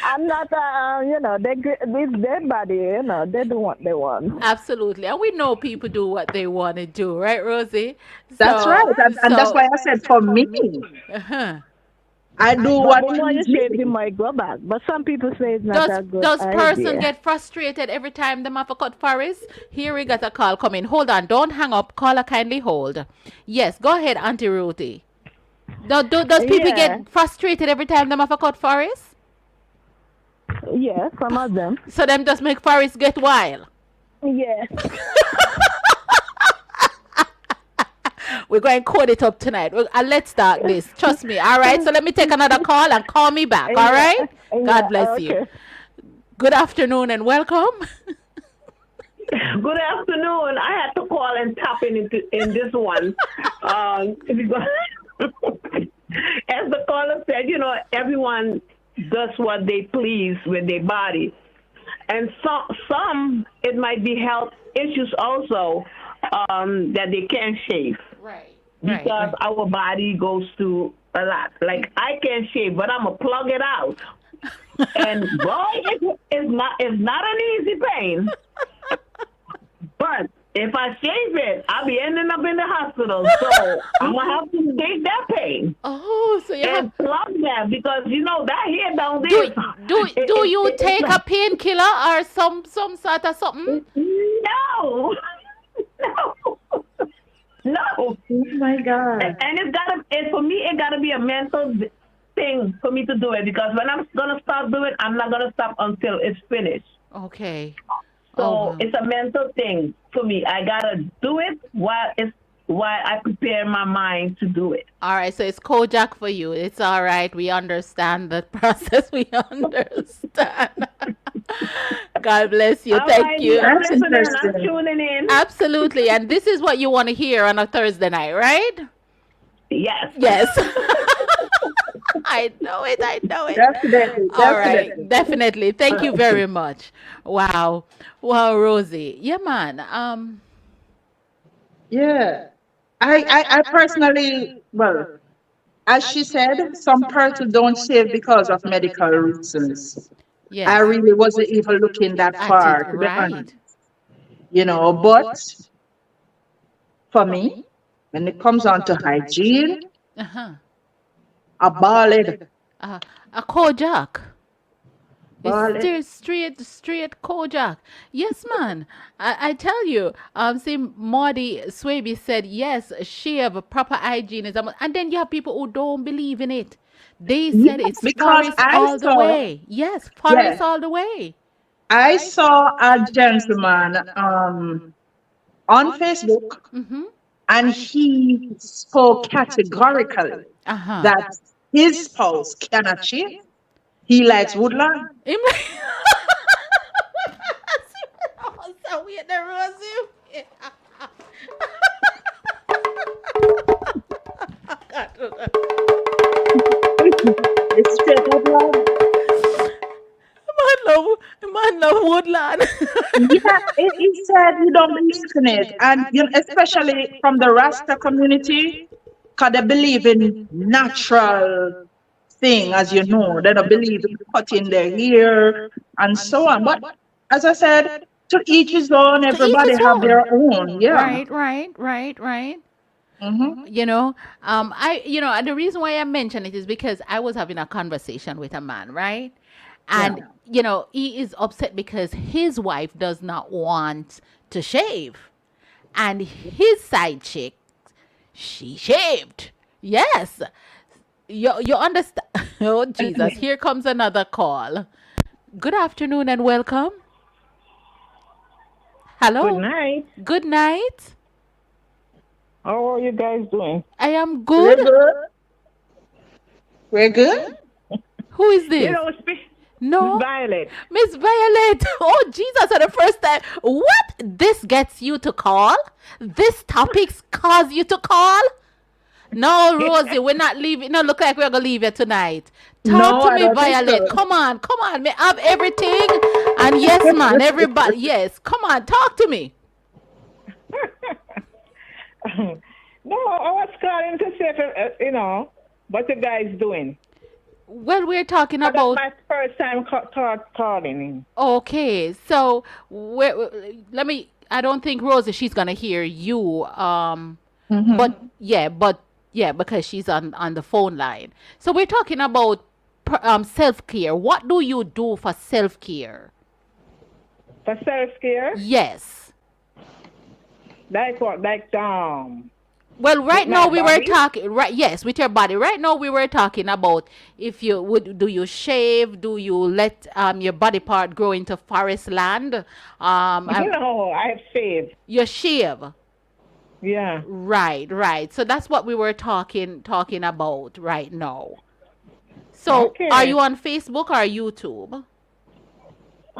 I'm not, it's their body, they do what they want. absolutely. And we know people do what they want to do, right, Rosie? that's right. And that's why I said for me, uh-huh. I do But what the more you please shave, me. the more it go back. But some people say it's not a good Does person idea. get frustrated every time them have a cut forest? Here we got a call coming. Hold on, don't hang up. Caller, kindly hold. Yes, go ahead, Auntie Ruthie. Does people Yeah, get frustrated every time them have a cut forest? yeah, some of them. So them just make forest get wild. Yeah. We're going to code it up tonight. Let's start this. Trust me. All right. So let me take another call and call me back. All right. God bless you. Okay. Good afternoon and welcome. Good afternoon. I had to call and tap in this one. Because as the caller said, everyone does what they please with their body. And some it might be health issues also that they can't shave. Right. Because our body goes through a lot. Like I can't shave, but I'm gonna plug it out. And boy, it's not an easy pain. But if I shave it, I'll be ending up in the hospital. So I'm gonna have to take that pain Oh, so you have. and plug that because that hair down there. Do you take a painkiller or some sort of something? No, no. Oh my God. And for me, it gotta be a mental thing for me to do it because when I'm gonna start doing it, I'm not gonna stop until it's finished. Okay. So Oh, it's a mental thing for me. I gotta do it while I prepare my mind to do it. all right. So it's Kojak for you. It's all right. We understand the process. We understand. God bless you. All Thank right, you. I'm That's listening. I'm interesting. tuning in. Absolutely. And this is what you want to hear on a Thursday night, right? Yes. Yes. I know it. I know it. Definitely, All right. definitely. Definitely. Thank you very much. Wow. Wow, Rosie. Yeah, man. Yeah. I personally, well, as she said, some persons don't shave because of medical reasons. I Yes. really wasn't even looking that At it. far, to be honest. Right. But for me, when it comes on to hygiene, Uh-huh. a ballad, Uh, a Kojak. It's ballad. still straight Kojak. Yes, man. I tell you, see, Maudie Swaby said, yes, shave, proper hygiene is, and then you have people who don't believe in it. They said Yes, it's because forest all the way. Yes, forest yeah, all the way. I saw a gentleman on Facebook, Mm-hmm. and he spoke categorically Uh-huh. that his spouse cannot shave. He likes woodland. Him- so weird, the Rosie. It's straight up love. Man love woodland. Yeah, he said you don't believe in it. And especially from the Rasta community, because they believe in natural thing, as you know. They don't believe in cutting their hair and so on. But as I said, to each his own, To each everybody his have their own. own. Yeah. Right, right, right, right. Mm-hmm. You know, and the reason why I mention it is because I was having a conversation with a man, right? Yeah. And, he is upset because his wife does not want to shave. And his side chick, she shaved. Yes. You understand? Oh, Jesus. Here comes another call. Good afternoon and welcome. Good Hello. night. Good night. How are you guys doing? I am We're good. good. We're good. Who is You this? know, Miss No. Violet. Miss Violet. Oh, Jesus, for the first time. What? This gets you to call? This topics cause you to call? No, Rosie, we're not leaving. No, look like we're going to leave you tonight. Talk No, to I me, don't think Violet. so. Come on, come on. Me have everything. And yes, man, everybody. Yes, come on, talk to me. No, I was calling to see if, what you guys doing. Well, we're talking But that's about. my first time calling. Okay, so let me. I don't think Rosie, she's gonna hear you. Mm-hmm. But yeah, because she's on the phone line. So we're talking about self care. What do you do for self care? For self-care? Yes. Like what? Well, right with now my we were body? talking. Right, yes, with your body. Right now we were talking about if you would do you shave? Do you let your body part grow into forest land? No, I have shaved. You shave. Yeah. Right, right. So that's what we were talking about right now. So, are Okay. you on Facebook or YouTube?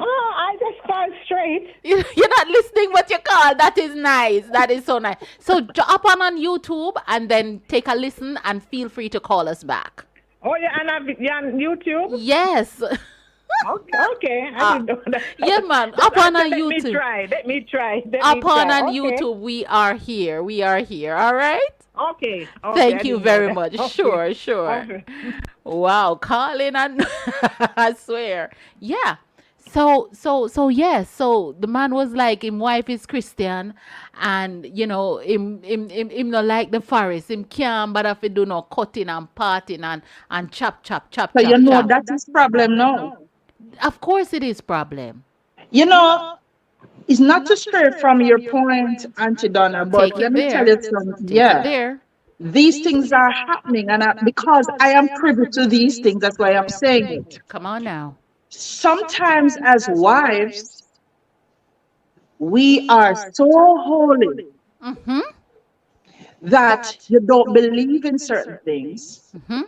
Oh, I just called straight. You're not listening what you call. That is nice. That is so nice. So, hop on YouTube and then take a listen and feel free to call us back. Oh, yeah, and you're on YouTube? Yes. Okay. I didn't know that. Yeah, man. Just Up on let me YouTube. try. Let me try. Up on Okay. YouTube. We are here. We are here. All right. Okay. I Thank you didn't know very that. much. Okay. Sure, sure. Okay. Wow, calling and I swear. Yeah. So yes. So the man was like, him wife is Christian, and him not like the forest. Him can't but if he do no cutting and parting and chop chop chop So chop chop. that is problem now. Of course it is problem. You know, it's not to stray from your point, Auntie Donna, but Take let it me tell there. you something. Take it Yeah, there. these things are happening, and because I am privy to these things, that's why I'm saying it. Come on now. Sometimes, as wives, we are so holy Mm-hmm. that you don't believe in certain things. Mm-hmm.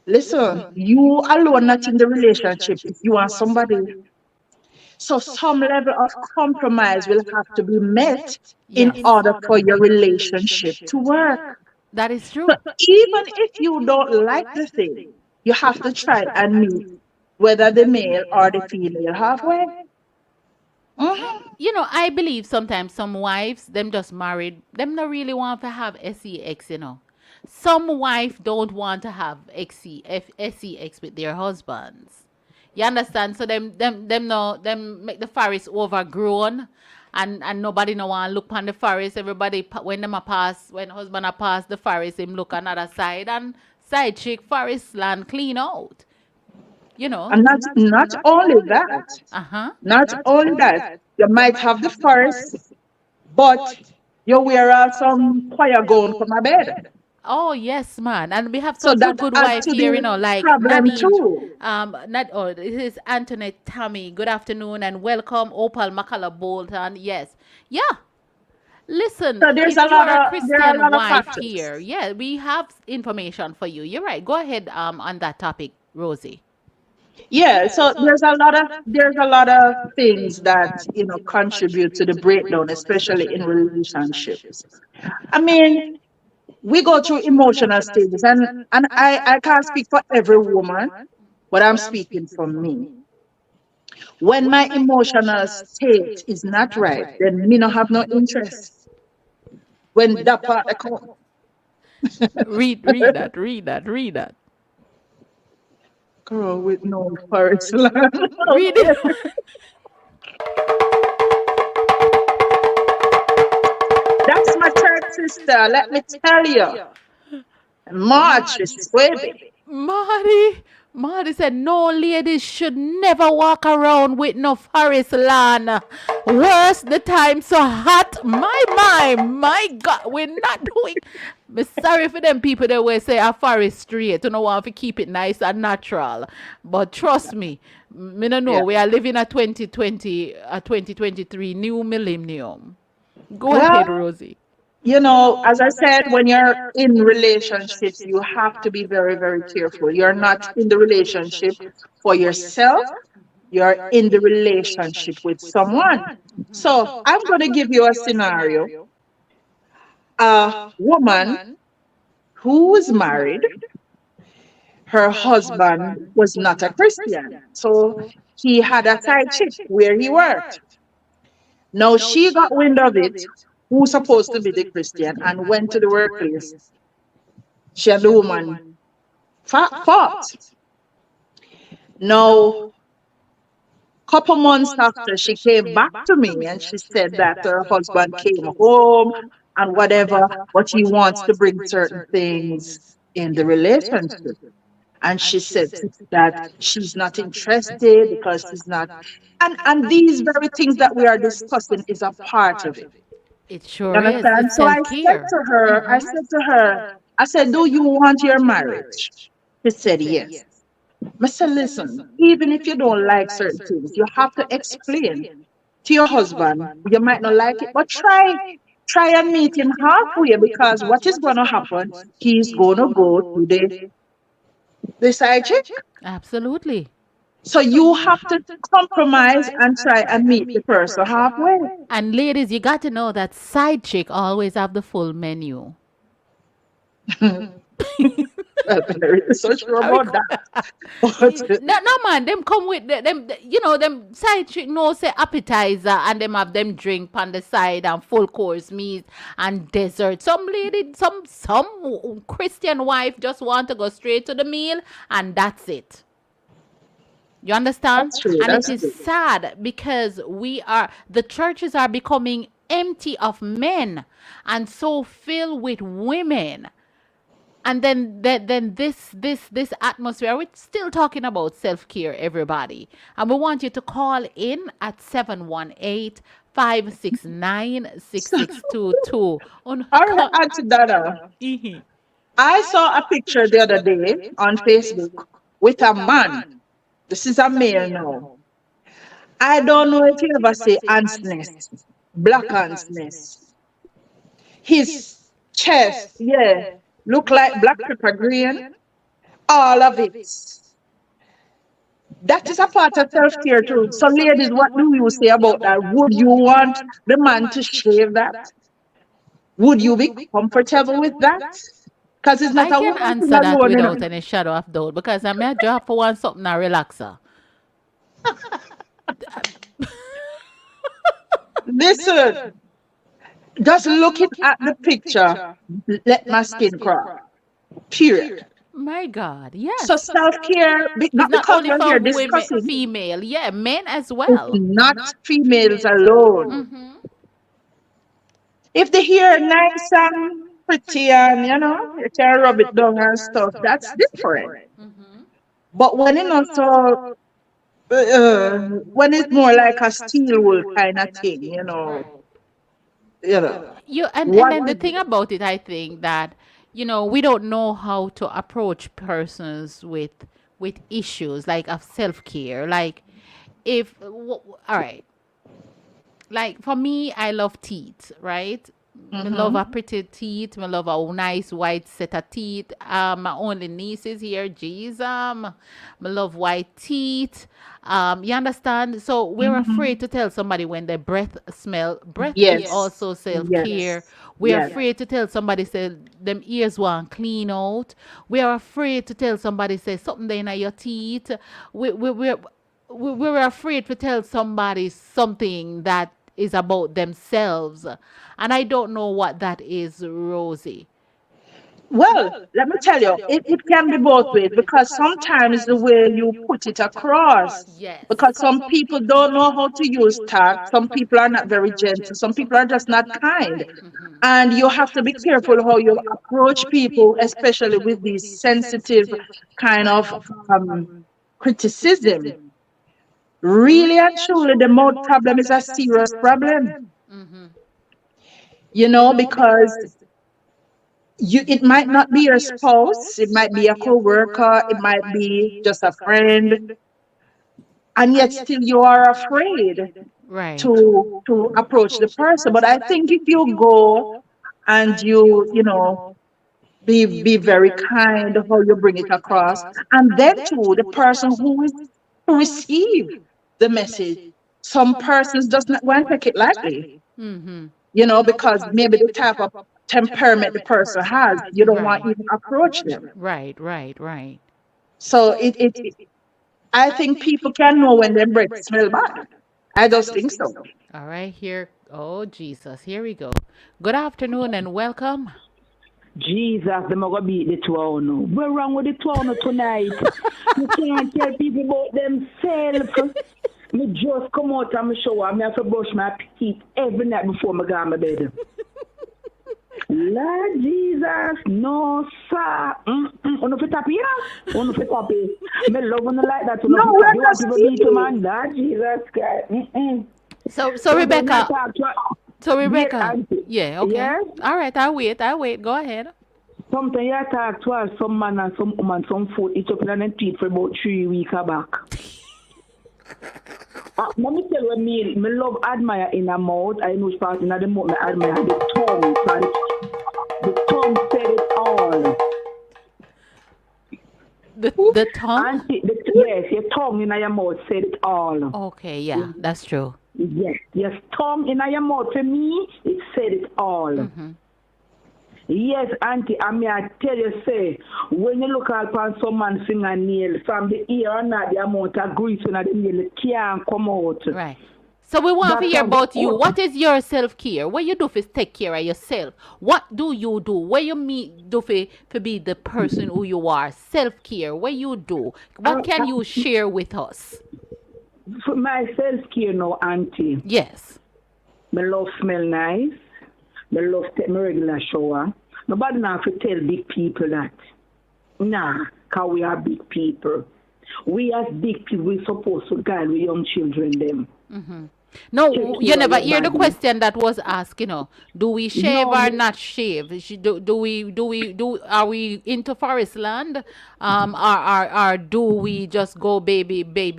Listen, you alone not in the relationship if you want somebody. So some level of compromise will have to be met in Yes. order for your relationship to work. That is So true. even if you don't like the thing, you have to try and meet whether the male or the female halfway. Mhm. I believe sometimes some wives, them just married, them not really want to have sex. Some wife don't want to have sex with their husbands. You understand? So them no them make the forest overgrown, and nobody no want look on the forest. Everybody when them a pass, when husband a pass the forest, him look another side, and side chick forest land clean out. You know. And not only that, Uh huh. not only that, you might have the forest, but you wear out some choir gown from a bed. Oh yes, man, and we have So some that good adds wife to here, the like problem Nadine. too. Not oh, this is Antoinette Tammy. Good afternoon and welcome, Opal Makala Bolton. Yes, yeah. Listen, So if you are a there are a Christian lot of wife factors. here, yeah, we have information for you. You're right. Go ahead. On that topic, Rosie. Yeah, so there's a lot of things that contribute to the breakdown, especially in relationships. I mean, we go through emotional stages, and I can't speak for every woman, but I'm speaking for me. When my emotional state is not right, then me no have no interest. When that part come, Read that. Read that. Read that. girl with no forest land. Read it. That's my church sister. Let me tell you, March is sweaty. Marty, Marty said no ladies should never walk around with no forest land. Worse, the time so hot. My God, we're not doing. Me sorry for them people that will say a forest straight. You know, want to keep it nice and natural. But trust me, me no know. Yeah. We are living a 2020, a 2023 new millennium. Go ahead, Well, Rosie. as I said, when you're in relationships, you have to be very, very careful. You're not in the relationship for yourself, you're in the relationship with someone. So I'm going to give you a scenario. A woman who is married, her husband was not a Christian. So he had a side chick where he worked. Now she got wind of it, who's supposed to be the Christian, and went to the workplace. She and the woman fought. Now, couple months after, she came back to me and she said that her husband came home and whatever, but he wants to bring certain things in the relationship. And she said that she's not interested because she's not. And these very things that we are discussing is a part of it. It You sure is. understand? It's So self care. I said, do you want your marriage? She said, yes. I said, listen, even if you don't like certain things, you have to explain to your husband. You might not like it, but try and meet him halfway because what is going to happen? He's going to go to the side chick. Absolutely. So you have to compromise and try and meet the person halfway. And ladies, you got to know that side chick always have the full menu. Well, there is so sure I about that. But no, man, them come with them side chick no say appetizer and them have them drink on the side and full course meat and dessert. Some lady, some Christian wife just want to go straight to the meal and that's it. You understand? that's true. And it That's is true. sad because the churches are becoming empty of men and so filled with women. And then this atmosphere, we're still talking about self-care, everybody. And we want you to call in at 718-569-6622 on All right, Auntie Donna. I saw a picture the other day on Facebook with a man. This is a male now. I don't know if you ever say ants nest, black ants nest. His chest, yeah, look like black pepper green, all of it. That is a part of self-care too. So ladies, what do you say about that? Would you want the man to shave that? Would you be comfortable with that? Because it's not I a can one thing answer that alone, you without know. any shadow of doubt because I may drop for one something a relaxer. Listen, just looking at the picture, let my skin crawl. Period. My God, So yes. self-care, It's not not because only we're for here women, discussing, female, yeah, men as it's well. not females alone. Mm-hmm. If the hair nice and pretty and you can rub it down and stuff, that's different. Mm-hmm. But when it's not so, when it's more like a steel wool kind of thing, Right. you know, You and what? then the thing about it, I think that we don't know how to approach persons with issues like of self care. Like all right, like for me, I love teeth, right? I love a Mm-hmm. pretty teeth. I love a nice white set of teeth. My only nieces here, jeez. I love white teeth. You understand? So we're afraid Mm-hmm. to tell somebody when their breath smell. Breath is Yes, also self care. yes, We're yes. afraid to tell somebody say them ears want clean out. We are afraid to tell somebody say something there in your teeth. We were afraid to tell somebody something that is about themselves. And I don't know what that is, Rosie. Well, let me tell you, it can be both ways because sometimes the way you put it across, Yes. because some people don't know how to use tact, some people are not very gentle, some people are just not kind. And you have to be careful how you approach people, especially with these sensitive kind of criticism. Really and truly, the mouth problem is a serious problem, Mm-hmm. because it might not be your spouse, it might be a co-worker, it might be just a friend, and yet still you are afraid Right. to approach the person. But I think if you go and be very kind how you bring it across, and then too the person who is to receive the message, some persons does not want to take it lightly, Mm-hmm. because maybe the type of temperament the person has, you don't want to even approach them. Right, right, right. So I think people can know when their breath smell bad. I just think so. All right, here. Oh, Jesus. Here we go. Good afternoon and welcome. Jesus, them are gonna beat the two of you. What's wrong with the two of you tonight? You can't tell people about themselves. Me just come out and me shower. Me have to brush my teeth every night before me go on my bed. Lord Jesus, no sir. Uno fit happy, Uno fit happy. Me love uno like that. Uno No, fit we're happy. You not want people beat you, speaking. man? Lord Jesus Christ. So Rebecca. So Dear Rebecca. auntie. Yeah, okay. Yes? All right, I'll wait. Go ahead. Sometimes you talk to us, some man and some woman, some food, it's up in the teeth for about 3 weeks back. Let me tell you, me love admire in a mouth. I know it's part in the mouth, I admire the tongue. So the tongue said it all. The tongue? Auntie, yes, your tongue in your mouth said it all. Okay, yeah, that's true. Yes, tongue in your mouth, for me, it said it all. Mm-hmm. Yes, auntie, I mean, I tell you, say, when you look upon some man's fingernail, from the ear and not the amount of grease in the nail, it can't come out. Right. So we want to That's hear how about you. What is your self-care? What you do for take care of yourself? What do you do? What you mean do for be the person who you are? Self-care. What you do? What can you share with us? For my self-care now, auntie, Yes. me love smell nice. Me love take my regular shower. Nobody now have to tell big people that. Nah, because we are big people. We as big people, we supposed to guide with young children them. Mm-hmm. No, Take you care of never your hear the body. question that was asked. Do we shave No, or not shave? Are we into forest land? Or do we just go baby back?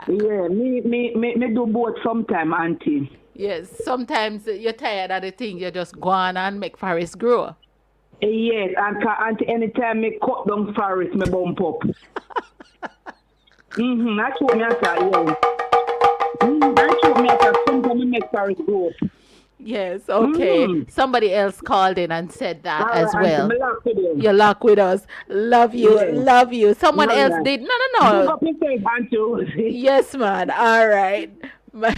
yeah, me do both sometime, auntie. Yes, sometimes you're tired of the thing. You just go on and make forest grow. Yes, and auntie, anytime me cut down forest, me bump up. That's what me I say, yeah. That's what me I say, sometimes me make forest grow up. Yes, okay. Mm. Somebody else called in and said that All as right, Auntie, well. me lock with you. You lock with us. Love you, Yes. love you. Someone All else right. did. No, no, Big no. up yourself, Auntie Rosie. Yes, man. All right. My-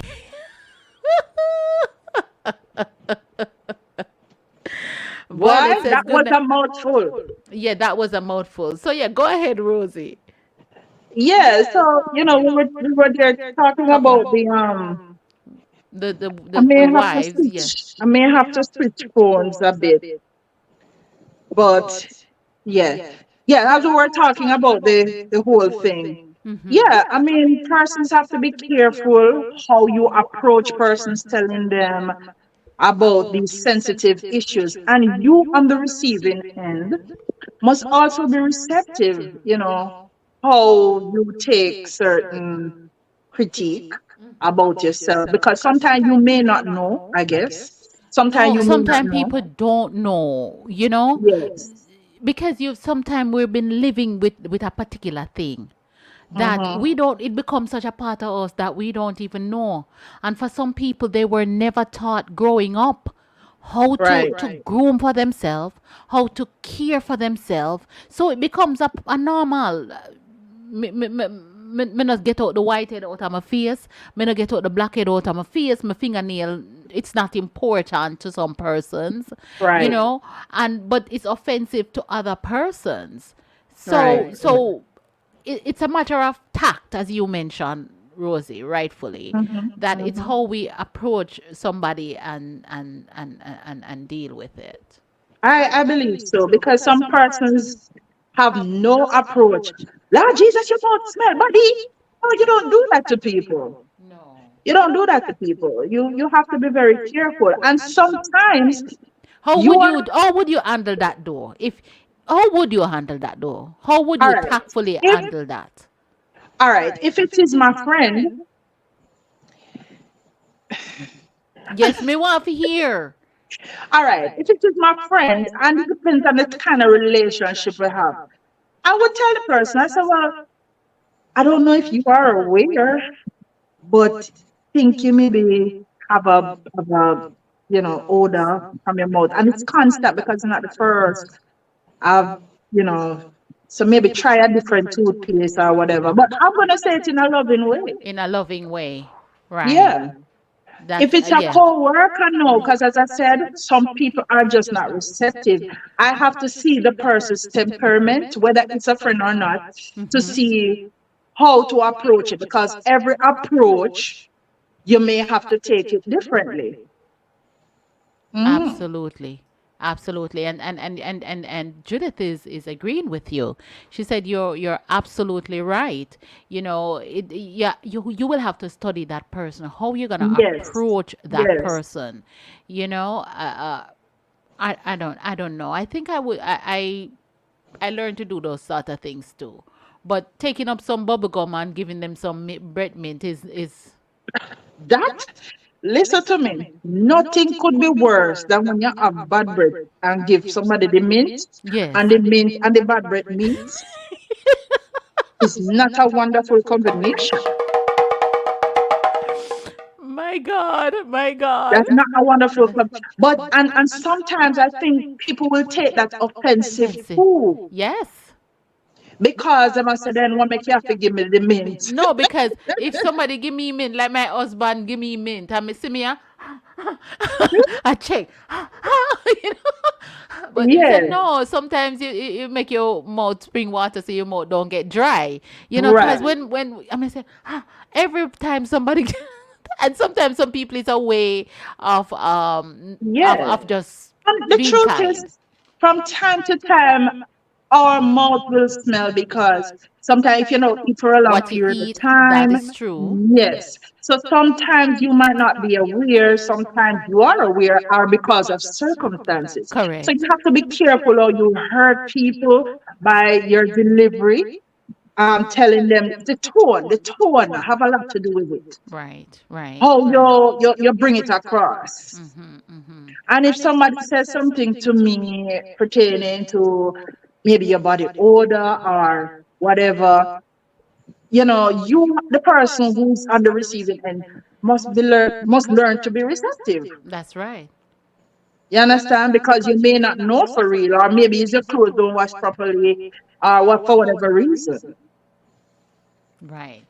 Violet Boy, says that good was night. a mouthful. Yeah, that was a mouthful. So yeah, go ahead, Rosie. Yeah, so we were there talking Talking about the the the wives, yeah. I may have to switch phones a bit, but yeah. Yeah, as we were talking about the whole thing. Mm-hmm. Yeah, I mean, persons have to be careful how you approach persons telling them about these sensitive issues. And you on the receiving end must also be receptive, how you take certain critique about yourself. Because sometimes you may not know, I guess. Sometimes No, you may not sometimes know. people don't know, you know, Yes. because you've sometimes we've been living with a particular thing that Mm-hmm. we don't, it becomes such a part of us that we don't even know. And for some people, they were never taught growing up how to, Right. to groom for themselves, how to care for themselves. So it becomes a normal. Me not get out the white head out of my face. Me not get out the black head out of my face. My fingernail, it's not important to some persons, you Right. know, and but it's offensive to other persons. So Right. so it's a matter of tact, as you mentioned, Rosie, rightfully, Mm-hmm. that it's Mm-hmm. how we approach somebody and deal with it. I believe so because some persons have no approach. Lord Jesus, you don't smell, buddy. No, you don't do that to people. No. You don't do that to people. You have to be very careful. And sometimes you are How would you handle that though? If how would you handle that though? How would all you right. tactfully If handle that? all right, if it is my friend, Yes, me want to hear. all right, if it is my friend, and it depends on the kind of relationship we have, I would tell the person, I said, well, I don't know if you are aware, but think you maybe have a odor from your mouth, and it's constant because it's not the first. I've you know, so maybe try a different toothpaste or whatever. But I'm gonna say it in a loving way. In a loving way. Right. Yeah. That's If it's a yeah. co-worker, no, because as I said, some people are just not receptive. I have to see the person's temperament, whether it's a friend or not, to see how to approach it. Because every approach, you may have to take it differently. Mhm. Absolutely. Absolutely. And Judith is agreeing with you. She said you're absolutely right. You know, yeah, you will have to study that person, how you're gonna Yes, approach that yes. person. You know, I don't know. I think I learned to do those sort of things too. But taking up some bubble gum and giving them some bread mint is That, listen to me, nothing could be worse than when you have bad breath and give somebody the mint, yes. and the mint and the bad breath meat is not a wonderful combination. My God, my God. That's not a wonderful but and sometimes I think people will take that offensive Offensive. too Yes. because they must say then what make you have to give me the mint. No, because if somebody give me mint, like my husband give me mint, and me see me, I check, you know. But he said Yeah, no. Sometimes you make your mouth spring water so your mouth don't get dry. You know, because right. when I mean say every time somebody, and sometimes some people it's a way of Yeah. of just And the being truth is, kind. from time to time, our mouth will smell because sometimes if you don't eat for a long What you period of eat, that time, is true. yes. So sometimes you might not be aware, sometimes you are aware, are because of circumstances. So you Correct. have to be careful how you hurt people by your delivery, telling them the tone have a lot to do with it. Right, right, How right. you bring it across. Mm-hmm, mm-hmm. And if somebody says something to me pertaining to maybe your body odor or whatever, you, the person who's on the receiving end must learn to be receptive. That's right. You understand? Because you may not know for real, or maybe it's your clothes don't wash properly, or what for whatever reason. Right.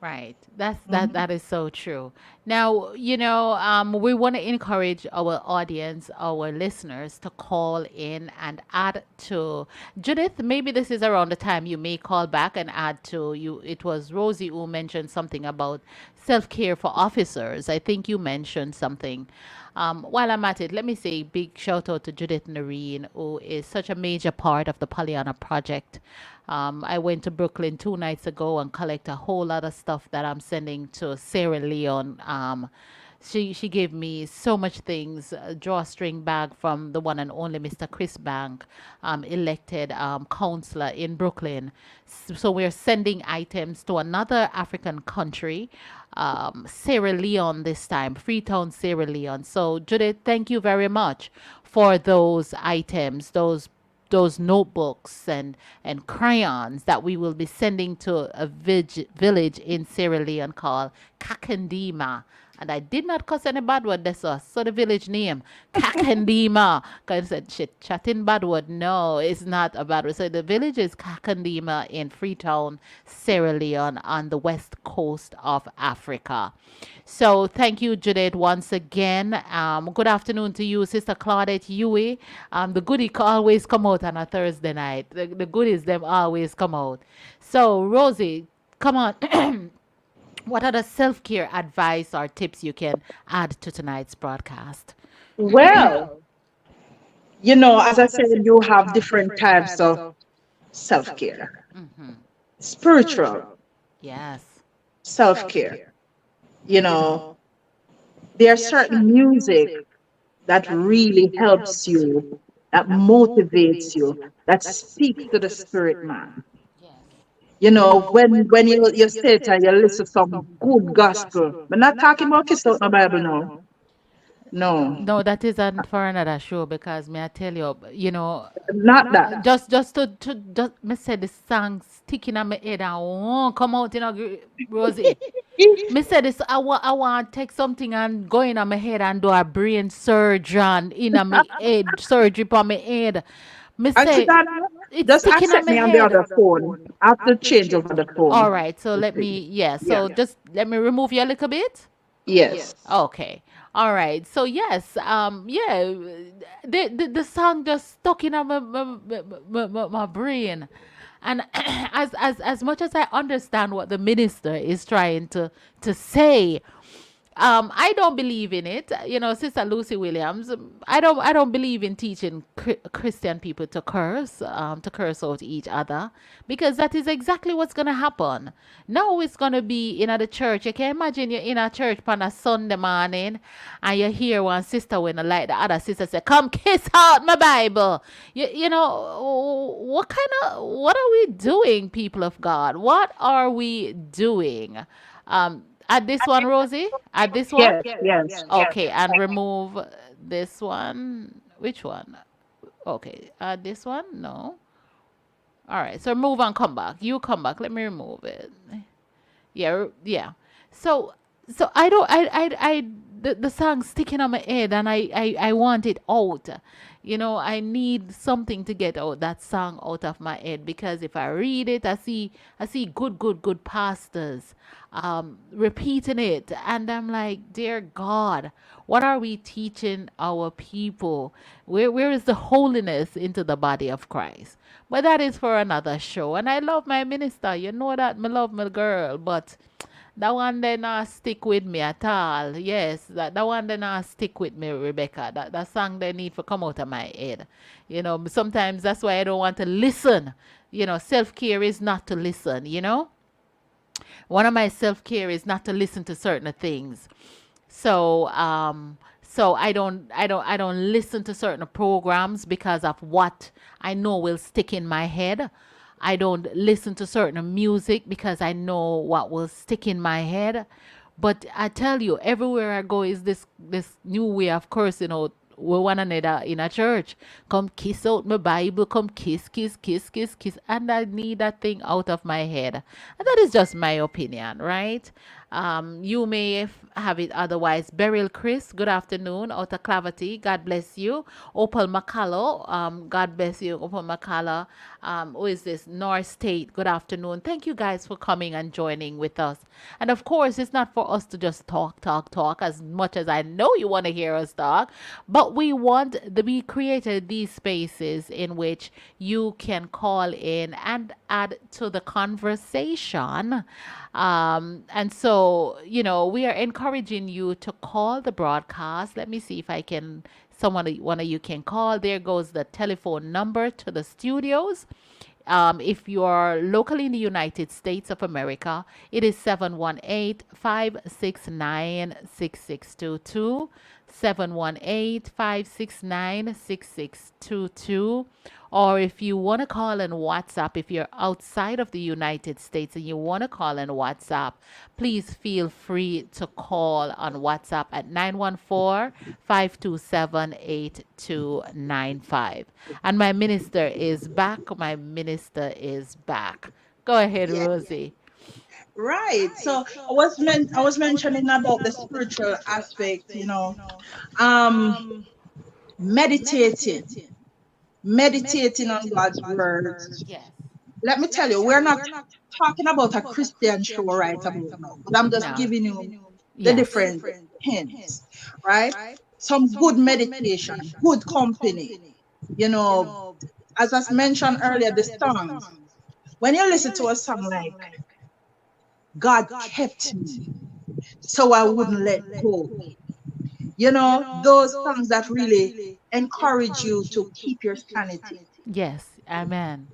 Right. That Mhm. is so true. Now, we want to encourage our audience, our listeners to call in and add to Judith. Maybe this is around the time you may call back and add to you. It was Rosie who mentioned something about self-care for officers. I think you mentioned something. While I'm at it, let me say big shout out to Judith Noreen, who is such a major part of the Pollyanna Project. I went to Brooklyn 2 nights ago and collect a whole lot of stuff that I'm sending to Sierra Leone. She gave me so much things. A drawstring bag from the one and only Mr. Chris Bank, elected counselor in Brooklyn. So we're sending items to another African country, Sierra Leone this time, Freetown, Sierra Leone. So Judith, thank you very much for those items, those notebooks and crayons that we will be sending to a village in Sierra Leone called Kakendima. And I did not cuss any bad word. That's us. So the village name, Kakendima. Because I said, shit, chatting bad word. No, it's not a bad word. So the village is Kakendima in Freetown, Sierra Leone on the west coast of Africa. So thank you, Judith, once again. Good afternoon to you, Sister Claudette Huey. The goodie always come out on a Thursday night. The goodies, them always come out. So, Rosie, come on. What are the self care advice or tips you can add to tonight's broadcast? Well, as I said, you have different types of self care. Spiritual Yes. self care. You know, there are certain music that really helps you, that motivates you, that speaks to the spirit man. When you sit and you listen to some good gospel, but not talking about kiss out my Bible now. No, No, that isn't for another show because may I tell you, not that. just to just me say the song sticking on my head and won't come out, Rosie. Me say this, I want to take something and go in on my head and do a brain surgeon in on my head, surgery on my head. Me Auntie say Donna, it's just sticking on accept my me on the head. other phone. I have to change over the All phone. right, so You let see. me, yeah, Yeah. so just let me remove you a little bit. Yes. Okay. All right. So yes, yeah, the song just stuck in my brain, and as much as I understand what the minister is trying to say, I don't believe in it. Sister Lucy Williams. I don't believe in teaching Christian people to curse out each other, because that is exactly what's gonna happen. Now it's gonna be in the church. You can imagine you're in a church on a Sunday morning, and you hear one sister when I like the other sister say, "Come kiss out my Bible." What are we doing, people of God? What are we doing? Add this one, Rosie. Add this one. Yes. Yes. Okay, and remove this one. Which one? Okay, add this one. No. All right. So remove and come back. You come back. Let me remove it. Yeah, yeah. So, so I don't. The song's sticking on my head, and I want it out. I need something to get out that song out of my head, because if I read it, I see good pastors repeating it, and I'm like, dear God, what are we teaching our people? Where is the holiness into the body of Christ? But that is for another show. And I love my minister. You know that me love my girl, but that one then not stick with me at all. Yes, that one then not stick with me, Rebecca. That song they need to come out of my head. Sometimes that's why I don't want to listen. Self care is not to listen. One of my self care is not to listen to certain things. So I don't listen to certain programs because of what I know will stick in my head. I don't listen to certain music because I know what will stick in my head. But I tell you, everywhere I go is this new way of cursing out with one another in a church. Come kiss out my Bible, come kiss, kiss, kiss, kiss, kiss. And I need that thing out of my head. And that is just my opinion, right? You may have it otherwise. Beryl Chris, good afternoon. Outer Clavity, God bless you. Opal Macallo, God bless you. Opal Macallo, who is this? North State, good afternoon. Thank you guys for coming and joining with us. And of course, it's not for us to just talk as much as I know you want to hear us talk, but we created these spaces in which you can call in and add to the conversation. And so, we are encouraging you to call the broadcast. Let me see if I can, one of you can call. There goes the telephone number to the studios. If you're locally in the United States of America, it is 718-569-6622, 718-569-6622. Or if you want to call in WhatsApp, if you're outside of the United States and you want to call in WhatsApp, please feel free to call on WhatsApp at 914-527-8295. And my minister is back. My minister is back. Go ahead, Yeah. Rosie. Right. So I was mentioning about the spiritual aspect, um, meditating, meditating on God's words. Yes. Let me tell you, we're not talking about a Christian show right about now, but I'm just No. giving you the Yes. different hints, right? Some good meditation, good company, you know, as I mentioned earlier, the songs. When you listen to a song like God kept me, so I wouldn't let go. Those songs that really encourage you to keep your sanity. Yes. Amen.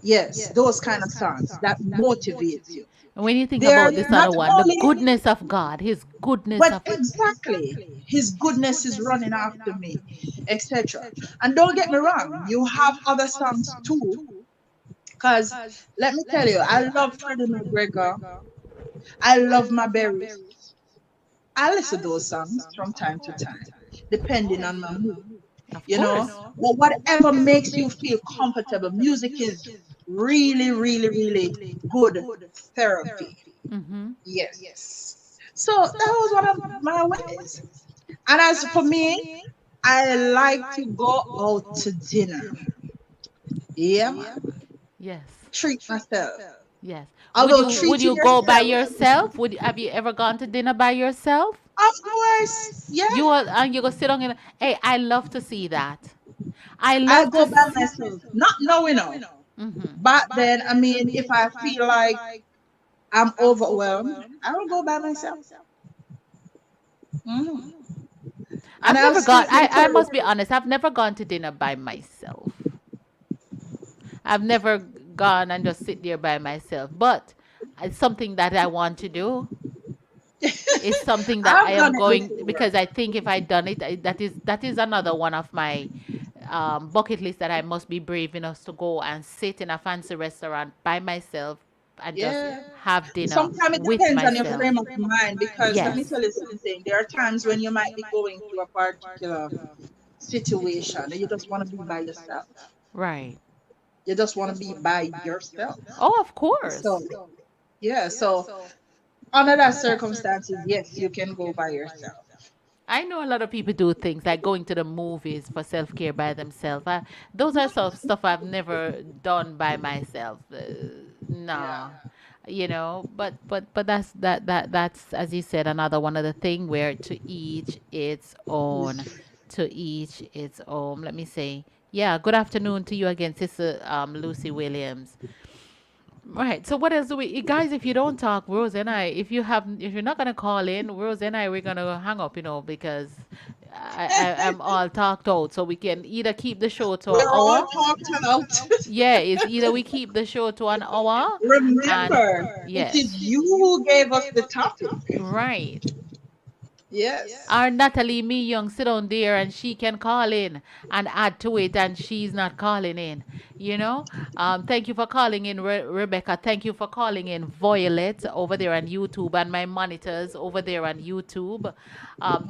Yes, those kind of songs that motivate you. And when you think They're about this not other one, the only, goodness of God, His goodness but of exactly, His goodness is running after me, etc. And don't get me wrong, you have other songs too, because let me tell you, I love Freddie McGregor. I love my berries. I listen to those songs from time to time, depending on my mood. Of you know. course. But whatever makes you feel comfortable, music is really, really, really good therapy. Mm-hmm. Yes. So that was one of my ways. And as for me, I like to go out to dinner. Yeah, man. Yes. Treat myself. Yes. Would Although you would treating you go by yourself, yourself? Have you ever gone to dinner by yourself? of course, yeah, You go sit on and hey, I love to see that. I I love to go by s- myself. Not knowing all. Mhm. But then, I mean, if I feel like I'm overwhelmed, I will go by myself. Mhm. And I've I'll never still gone I encourage. must be honest, I've never gone to dinner by myself. I've never gone and just sit there by myself, but it's something that I want to do. It's something that I I've am done it going before. because I think if I done it, that is another one of my bucket list that I must be brave enough to go and sit in a fancy restaurant by myself and just Yeah. have dinner Sometimes it with depends on your myself. frame of mind because let me Yes. tell you something. There are times when you might be going through a particular situation and you just want to be by yourself. Right. You just want to be by yourself. Oh, of So, course. yeah. So, under that circumstances, yes, you can go by yourself. I know a lot of people do things like going to the movies for self care by themselves. Those are stuff I've never done by myself. Yeah. No, but that's as you said another one of the thing where to each its own, to each its own. Let me say, yeah. Good afternoon to you again, Sister Lucy Williams. Right. So what else do we, guys? If you don't talk, Rose and I, if you're not gonna call in, Rose and I, we're gonna hang up, because I'm all talked out. So we can either keep the show to an We're all hour. talked out. Yeah, it's either we keep the show to an hour, and Remember, it yes, is you who gave us the topic. right. Yes. Our Natalie Me Young sit on there and she can call in and add to it, and she's not calling in. Thank you for calling in, Rebecca. Thank you for calling in, Violet, over there on YouTube, and my monitors over there on YouTube.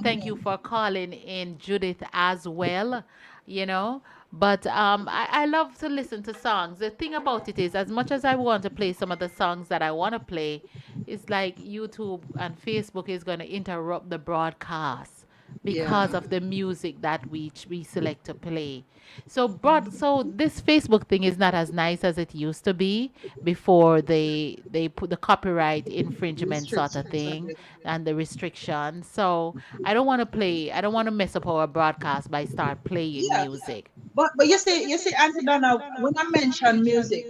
Thank you for calling in, Judith, as well. You know, but I love to listen to songs. The thing about it is, as much as I want to play some of the songs that I want to play, It's like YouTube and Facebook is going to interrupt the broadcast because Yeah. of the music that we select to play. So this Facebook thing is not as nice as it used to be before they put the copyright infringement sort of Restrictions and thing everything. and the restrictions. So I don't want to mess up our broadcast by start playing Yeah. music. But you see, Auntie Donna, when I mention music,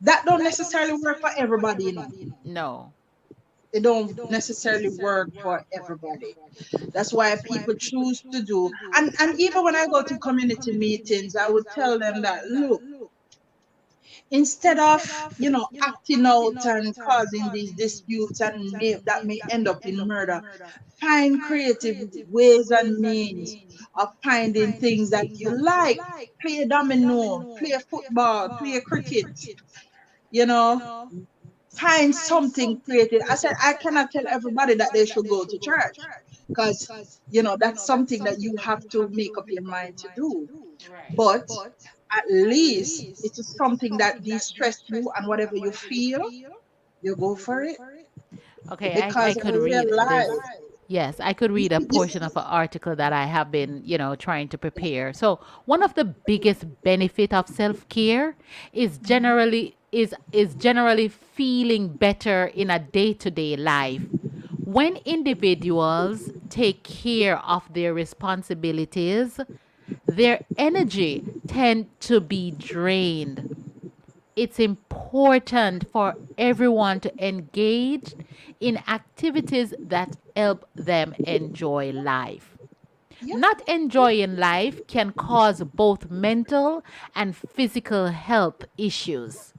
that don't necessarily work for everybody, you know. No. It don't necessarily work for everybody. That's why people choose to do. And even when I go to community meetings, I would tell them that look, instead of acting out and causing these disputes and that may end up in murder, find creative ways and means of finding things that you like. Play domino, play football, play cricket, you know find something creative. I said I cannot tell everybody that they should go to church, because that's something that you have to make up your mind to do. But at least it is something that de-stress you, and whatever you feel, you go for it. Okay, I Because I could read this. realize, Yes, I could read a portion of an article that I have been, trying to prepare. So, one of the biggest benefit of self-care is generally feeling better in a day-to-day life. When individuals take care of their responsibilities, their energy tend to be drained. It's important for everyone to engage in activities that help them enjoy life. yeah, Not enjoying life can cause both mental and physical health issues.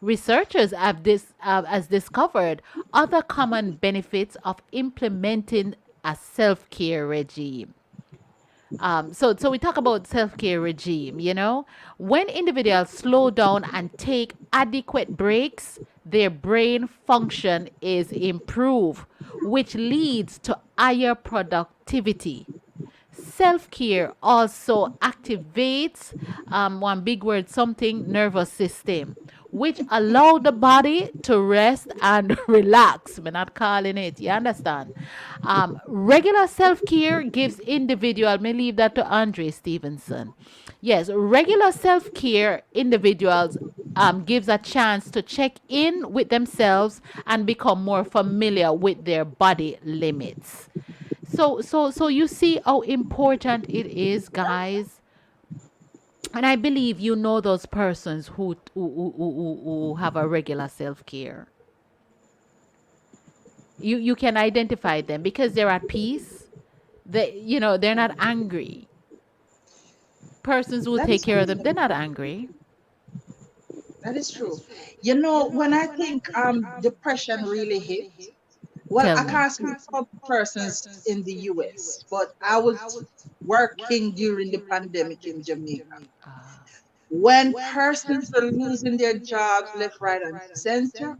Researchers has discovered other common benefits of implementing a self-care regime. So we talk about self-care regime, when individuals slow down and take adequate breaks, their brain function is improved, which leads to higher productivity. Self-care also activates one big word, something, nervous system, which allow the body to rest and relax. We're not calling it, you understand? Regular self-care gives individual, may leave that to Andre Stevenson. Yes, regular self-care individuals gives a chance to check in with themselves and become more familiar with their body limits. So you see how important it is, guys. And I believe you know those persons who have a regular self-care. You can identify them because they're at peace. They're not angry. Persons who that take is care of them, true. they're not angry. That is true. When I think depression really hit, well, Tell I me. can't speak for persons in the US, but I was working during the pandemic in Jamaica. When persons were losing their jobs left, right, and center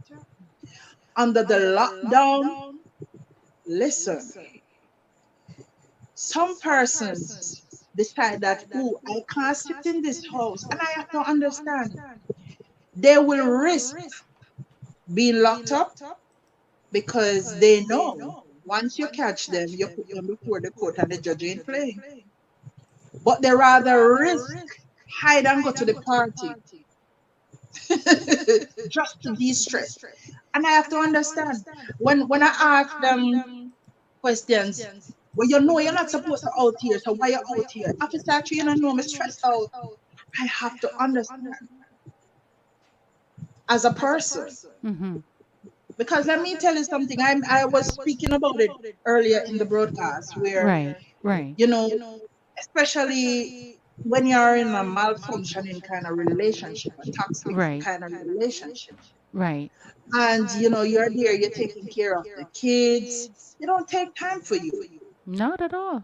under the lockdown, listen, some persons decide that, oh, I can't sit in this house. And I have to understand, they will risk being locked up because they know once you catch them, you put them before the court and the judge ain't playing. But they rather risk hide and go to the party just to de-stress. And I have to understand, when I ask them questions, well, you're not supposed to out here, so why you out here? Officer, actually, you don't know me stressed out. I have to understand as a person. Mm-hmm. Because let me tell you something, I was speaking about it earlier in the broadcast where, Right, right, you know, especially when you're in a malfunctioning kind of relationship, a toxic right, kind of relationship, right. and you're there, you're taking care of the kids, you don't take time for you. Not at all.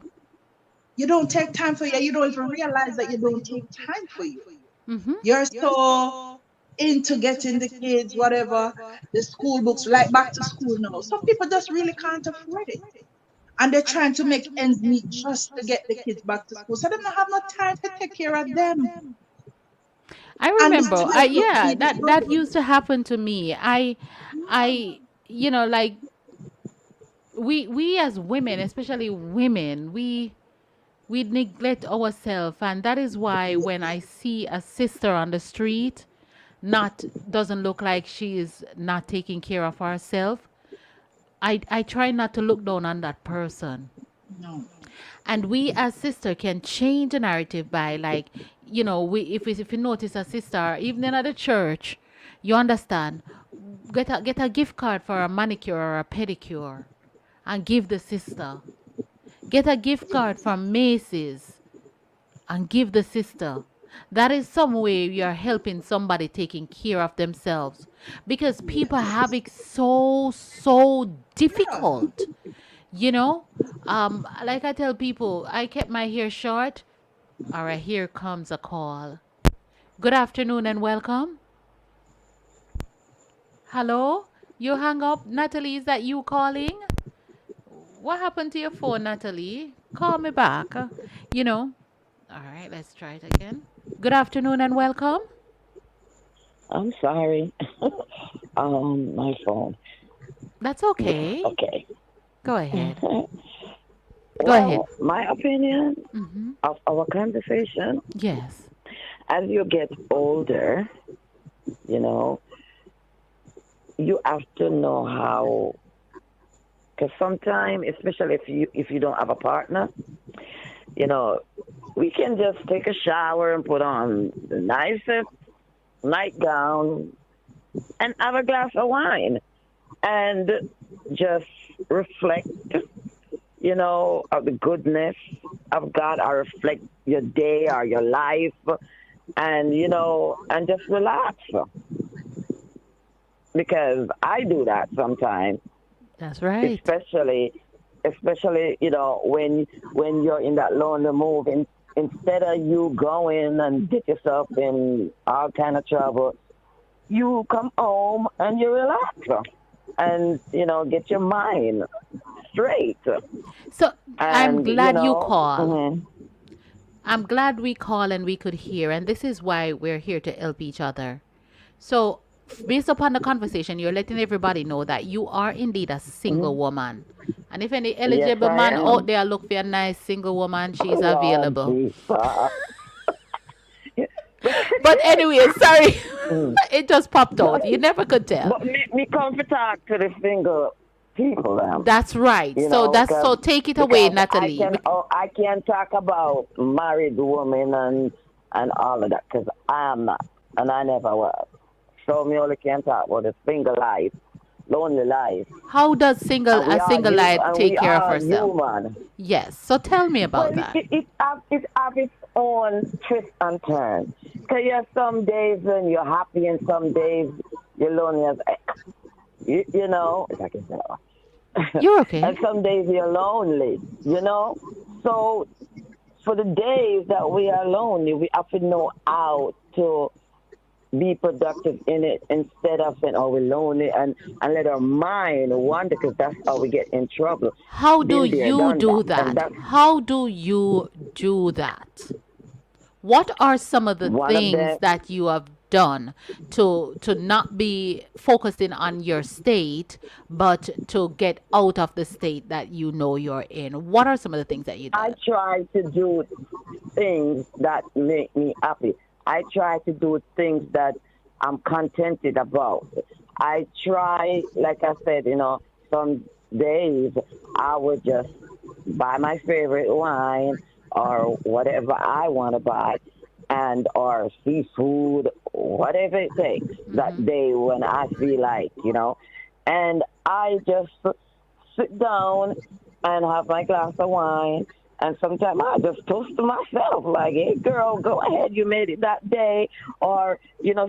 You don't take time for you. You don't even realize that you don't take time for you. Mm-hmm. You're so into getting the kids, whatever, the school books, like back to school now. Some people just really can't afford it. And they're trying to make ends meet just to get the kids back to school. So they don't have no time to take care of them. I And remember. that's where you Yeah, see the that problem. used to happen to me. I like we as women, especially women, we neglect ourselves, and that is why when I see a sister on the street not doesn't look like she is not taking care of herself, I try not to look down on that person. No. And we as sister can change the narrative by, like, we if you notice a sister even in the church, you understand, get a gift card for a manicure or a pedicure and give the sister. Get a gift card from Macy's and give the sister. That is some way you're helping somebody taking care of themselves, because people have it so difficult. You know, like I tell people, I kept my hair short. All right, here comes a call. Good afternoon and welcome. Hello? You hung up? Natalie, is that you calling? What happened to your phone, Natalie? Call me back. You know. All right, let's try it again. Good afternoon and welcome. I'm sorry. My phone. That's okay. Okay. Go ahead. Go ahead. Well, my opinion Mm-hmm. of our conversation, Yes. as you get older, you know, you have to know how. Because sometimes, especially if you don't have a partner, you know, we can just take a shower and put on the nicest nightgown and have a glass of wine and just reflect, of the goodness of God, or reflect your day or your life, and and just relax. Because I do that sometimes, That's right. especially when you're in that lonely move, and instead of you going and get yourself in all kind of trouble, you come home and you relax and get your mind straight. So I'm And glad you call. mhm. I'm glad we call and we could hear, and this is why we're here to help each other. So, based upon the conversation, you're letting everybody know that you are indeed a single woman. And if any Yes, eligible I man out am. there look for a nice single woman, she's Lord available. Jesus. But anyway, sorry, Mm. it just popped out. You never could tell. But me come to talk to the single people, That's right. So because take it away, Natalie. I can talk about married women and all of that, because I am not, and I never was. So me only can talk about the single life, lonely life, How does and a single life we take care of are herself? human. Yes. So tell me Well, about that. it have its own twists and turns. Because you have some days when you're happy, and some days you're lonely as heck. If I can say that. You're okay. And some days you're lonely. So for the days that we are lonely, we have to know how to be productive in it, instead of saying, oh, we're lonely, and let our mind wander, because that's how we get in trouble. How do Been there, you done do that. And that? that's How do you do that? What are some of the one of things them. that you have done to not be focusing on your state, but to get out of the state that you know you're in? What are some of the things that you I done? try to do things that make me happy. I try to do things that I'm contented about. I try, like I said, some days I would just buy my favorite wine or whatever I want to buy, and or seafood, whatever it takes that day when I feel like. And I just sit down and have my glass of wine. And sometimes I just toast to myself, like, hey, girl, go ahead, you made it that day. Or,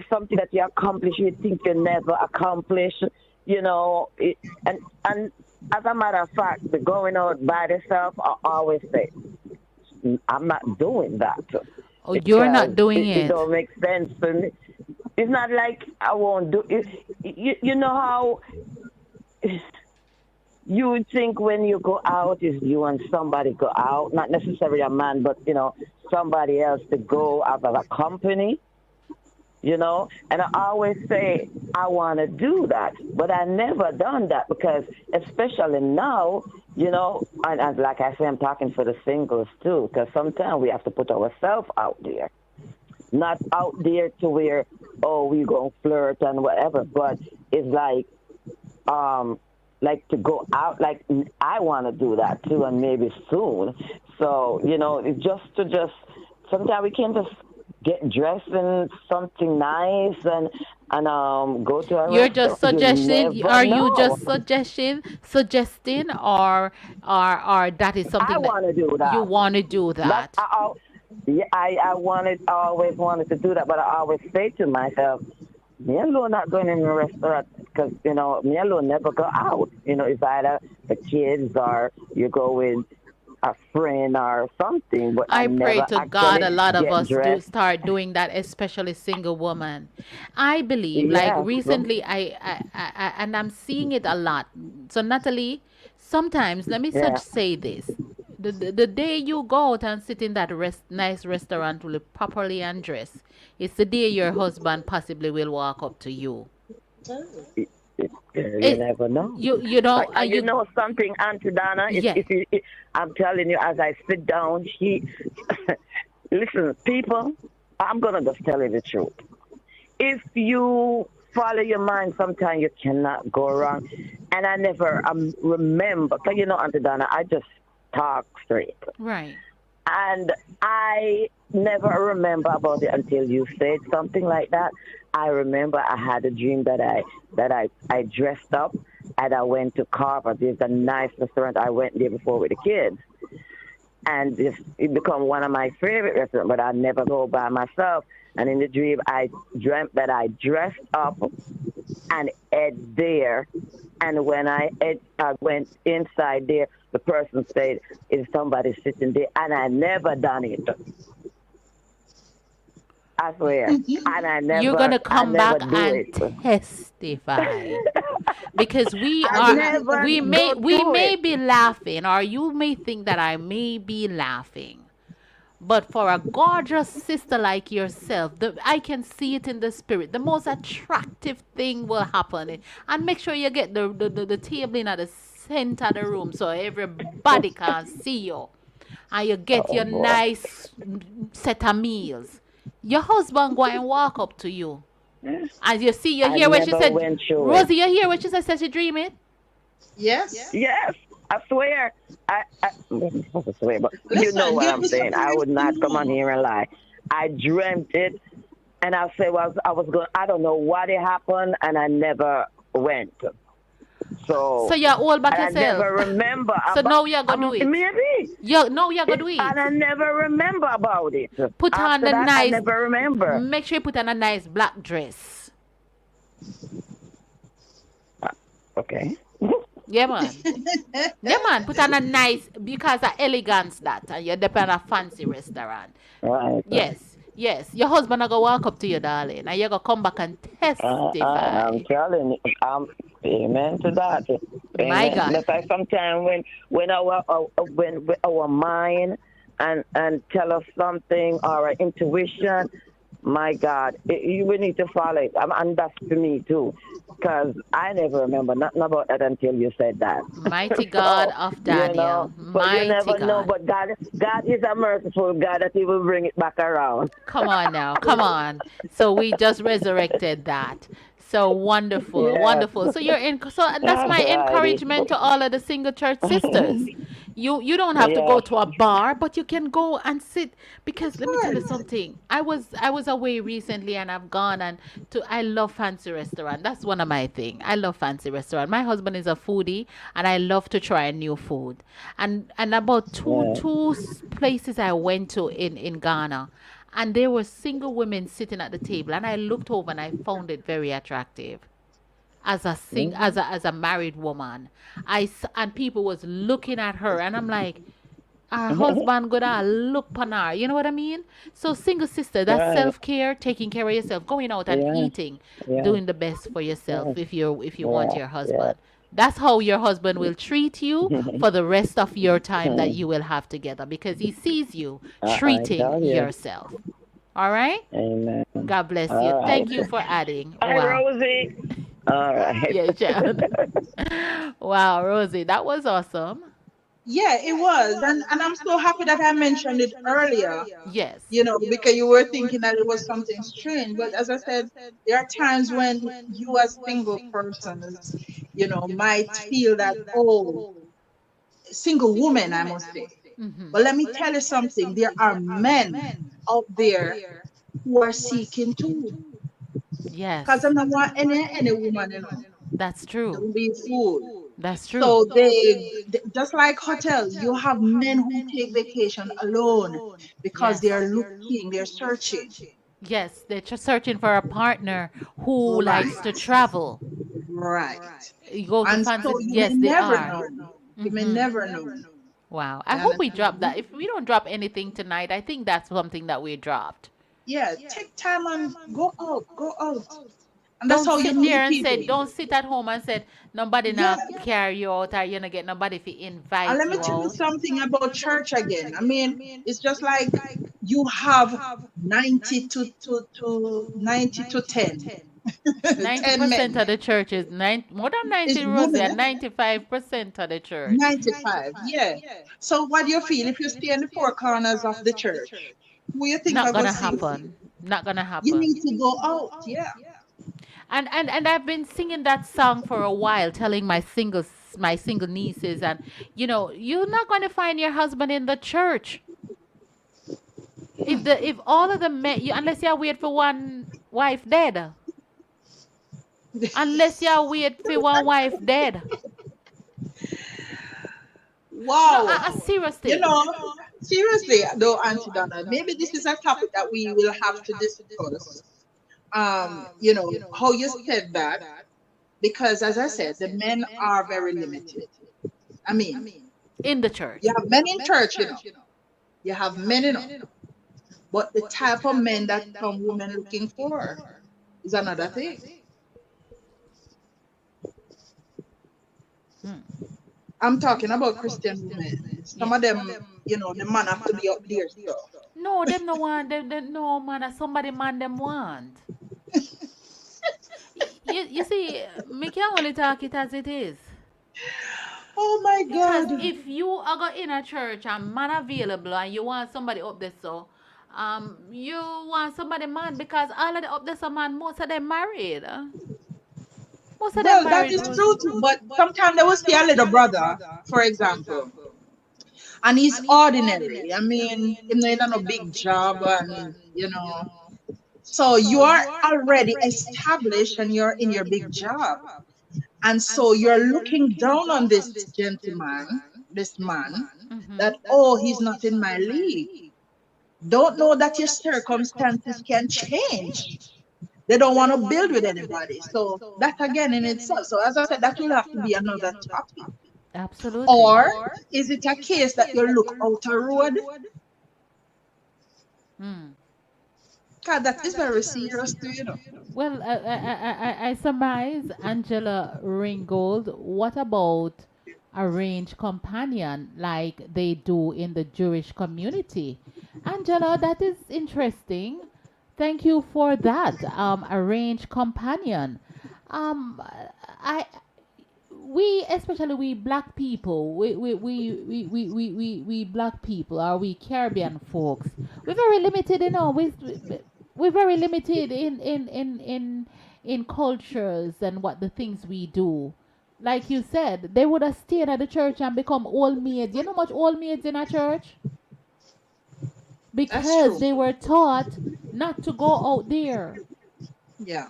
something that you accomplish, you think you never accomplish, and as a matter of fact, the going out by yourself, I always say, I'm not doing that, Oh, you're because not doing it it. don't make sense for me. It's not like I won't do it. You know how you would think when you go out is you and somebody go out, not necessarily a man, but somebody else to go out of a company. you know. And I always say I want to do that, but I never done that because, especially now, and like I say, I'm talking for the singles too, because sometimes we have to put ourselves out there, not out there to where, oh, we gonna flirt and whatever, but it's um like to go out, like I want to do that too, and maybe soon. So it's just sometimes we can just get dressed in something nice and go to a You're just restaurant. You suggesting, never are you know. just suggesting, or that is I something that want to do you that. want to do That's that? yeah, I always wanted to do that, but I always say to myself, me alone not going in a restaurant because me alone never go out. It's either the kids or you go with a friend or something, but I I pray never to God actually a lot of get us do dressed. start doing that, especially single women. I believe, like Yes. recently, and I'm seeing it a lot. So Natalie, sometimes let me such Yeah. say this: the day you go out and sit in that nice restaurant will properly undress, it's the day your husband possibly will walk up to you. You It, never know. you know, You know something, Auntie Donna? yeah. I'm telling you, as I sit down, listen, people, I'm going to just tell you the truth. If you follow your mind, sometimes you cannot go wrong. And I never remember, because Auntie Donna, I just talk straight. Right. And I never remember about it until you said something like that. I remember I had a dream that I dressed up and I went to Carver. There's a nice restaurant. I went there before with the kids. And it become one of my favorite restaurants, but I never go by myself. And in the dream, I dreamt that I dressed up and ate there. And when I went inside there, the person said, "Is somebody sitting there?" And I never done it. I swear, and You're gonna I come never back do and it. testify. Because I never we don't do may it. be laughing, or you may think that I may be laughing, but for a gorgeous sister like yourself, I can see it in the spirit. The most attractive thing will happen, and make sure you get the table in at the center of the room so everybody can see you, and you get Oh your boy, nice set of meals. Your husband go and walk up to you, and you I hear what she never said. went through it. Rosie, you hear what she said she dreaming? Yes. Yes, I swear. I swear, but you know Listen, what give I'm me saying. something I would to not come on know. here and lie. I dreamt it, and I say, well, I was going. I don't know what it happened, and I never went. So So, you hold back and I yourself. never remember So about. now you're gonna do it. Maybe, Now you're gonna do and it. I never remember about it. Put on After the that, I nice. never remember. Make sure you put on a nice black dress. Okay. Yeah, man. Yeah, man. Put on a nice, because of elegance that, and you're depend on a fancy restaurant. Right. Yes. Your husband are gonna walk up to you, darling, and you're gonna come back and I'm testify. telling you, amen to that. My Amen. God. That's why sometimes when our mind and tell us something or our intuition, my God, you will need to follow it. And that's to me too, because I never remember nothing about that until you said that. Mighty God So of Daniel. but you Mighty never know. God. But God is a merciful God that He will bring it back around. Come on now, come on. So we just resurrected that. So wonderful, Yes. wonderful. So you're in. So that's All my righty. encouragement to all of the single church sisters. You don't have to go Yes. to a bar, but you can go and sit. Because let me tell you Good. something. I was away recently, and I've gone and to. I love fancy restaurant. That's one of my thing. I love fancy restaurant. My husband is a foodie, and I love to try new food. And about Yeah. two places I went to in Ghana, and there were single women sitting at the table, and I looked over and I found it very attractive as as a married woman. And people was looking at her, and I'm like, our husband gonna look on her, you know what I mean? So single sister, that's Right. self-care, taking care of yourself, going out and Yeah. eating, Yeah. doing the best for yourself Yeah. if you want Yeah. your Yeah. husband. That's how your husband will treat you for the rest of your time that you will have together, because he sees you I treating tell you. yourself. All right? Amen. God bless you. All right. Thank you for adding. Hi, Wow. Rosie. All right. Yeah, John. Wow, Rosie, that was awesome. Yeah, it was. And I'm so happy that I mentioned it earlier, Yes. because you were thinking that it was something strange. But as I said, there are times when you as single persons, might feel that, oh, single woman, I must say. Mm-hmm. But let me tell you something. There are men out there who are seeking too. Because I Yes. don't want any woman, That's true. don't be fooled. That's true. So just like hotels, you have men who take vacation alone because Yes. they are looking, they're searching. Yes, they're just searching for a partner who likes to Right, travel. right. You go to And fancy. so you may Yes, they never are. know. You may Mm-hmm. never know. Wow. I You hope we understand drop me? that. If we don't drop anything tonight, I think that's something that we dropped. Yeah, take time and go out, go out. And that's Don't how you sit meet there and say, people. don't sit at home and say, nobody Yeah. now carry you out or you not get nobody to And invite let me you tell you out. something about church again. I mean, it's just like you have 90 to 90 to 10. 10 90% men of the church is more than is 90, Rosie, women. and 95% of the church. 95, yeah. So what do you feel if you stay in the four corners of the church? Who you think Not are going gonna to see you? happen. Not gonna You happen. need to go out, yeah. And I've been singing that song for a while, telling my single nieces, and you're not going to find your husband in the church. If all of the men, unless you wait for one wife dead, unless you wait for one wife dead. No, Wow. You seriously. know, seriously though, Auntie Donna, maybe this is a topic that we will have to discuss. How you said that, because as I said, the men are very limited. I mean, In the church. you have men in church, you have men, but the type of men that some women looking for is another thing. Hmm. I'm talking about Christian women. Some Yeah. of them, the man have to be up there still. No, them no want them no man. Somebody man them want. You see, me can only talk it as it is. Oh my Because God. if you are go in a church and man available and you want somebody up there, so you want somebody man, because all of the up there some man, most of them married. Most of them Well, that married, is true Rosie. too, but sometimes they will see a little brother, for example, and he's ordinary. I mean, he not a big job, and so you are already established and you're in your big job. And so you're looking down on this gentleman, this man, Mm-hmm. that, oh, he's not in my league. Don't know that your circumstances can change. They don't want to build with anybody. So that again in itself. So as I said, that will have to be another topic. Absolutely. Or is it a case that you look out a road? Mm. God, that is very serious too. Well, I surmise, Angela Ringgold, what about arranged companion like they do in the Jewish community? Angela, that is interesting. Thank you for that. Arranged companion. I we, especially we black people, we black people, or we Caribbean folks, we're very limited, we're very limited in cultures and what the things we do. Like you said, they would have stayed at the church and become old maids. You know much old maids in a church? That's Because true. they were taught not to go out there. Yeah.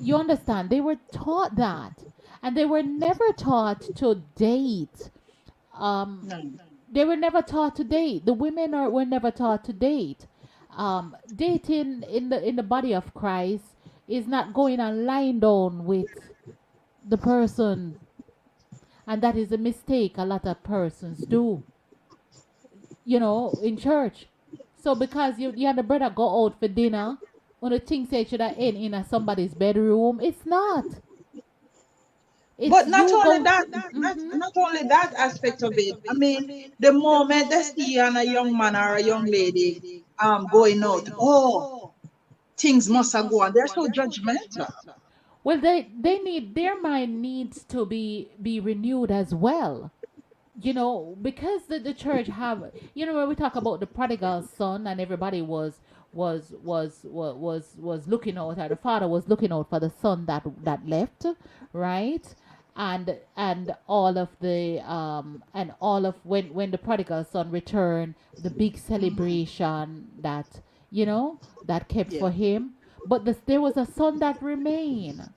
You understand? They were taught that. And they were never taught to date. Um, No. they were never taught to date. The women were never taught to date. Dating in the body of Christ is not going and lying down with the person, and that is a mistake a lot of persons do. In church. So because you and the brother go out for dinner, when the thing say should I end in somebody's bedroom, it's not. It's But not you only go. that, Mm-hmm. not only that aspect of it. I mean, the moment they see you and a young man or a young lady going out. Oh, things must have gone. They're so judgmental. Well, they need their mind needs to be renewed as well. Because the church have, when we talk about the prodigal son, and everybody was looking out, or the father was looking out for the son that left, right? And all of when the prodigal son returned, the big celebration that kept Yeah. for him. But there was a son that remained,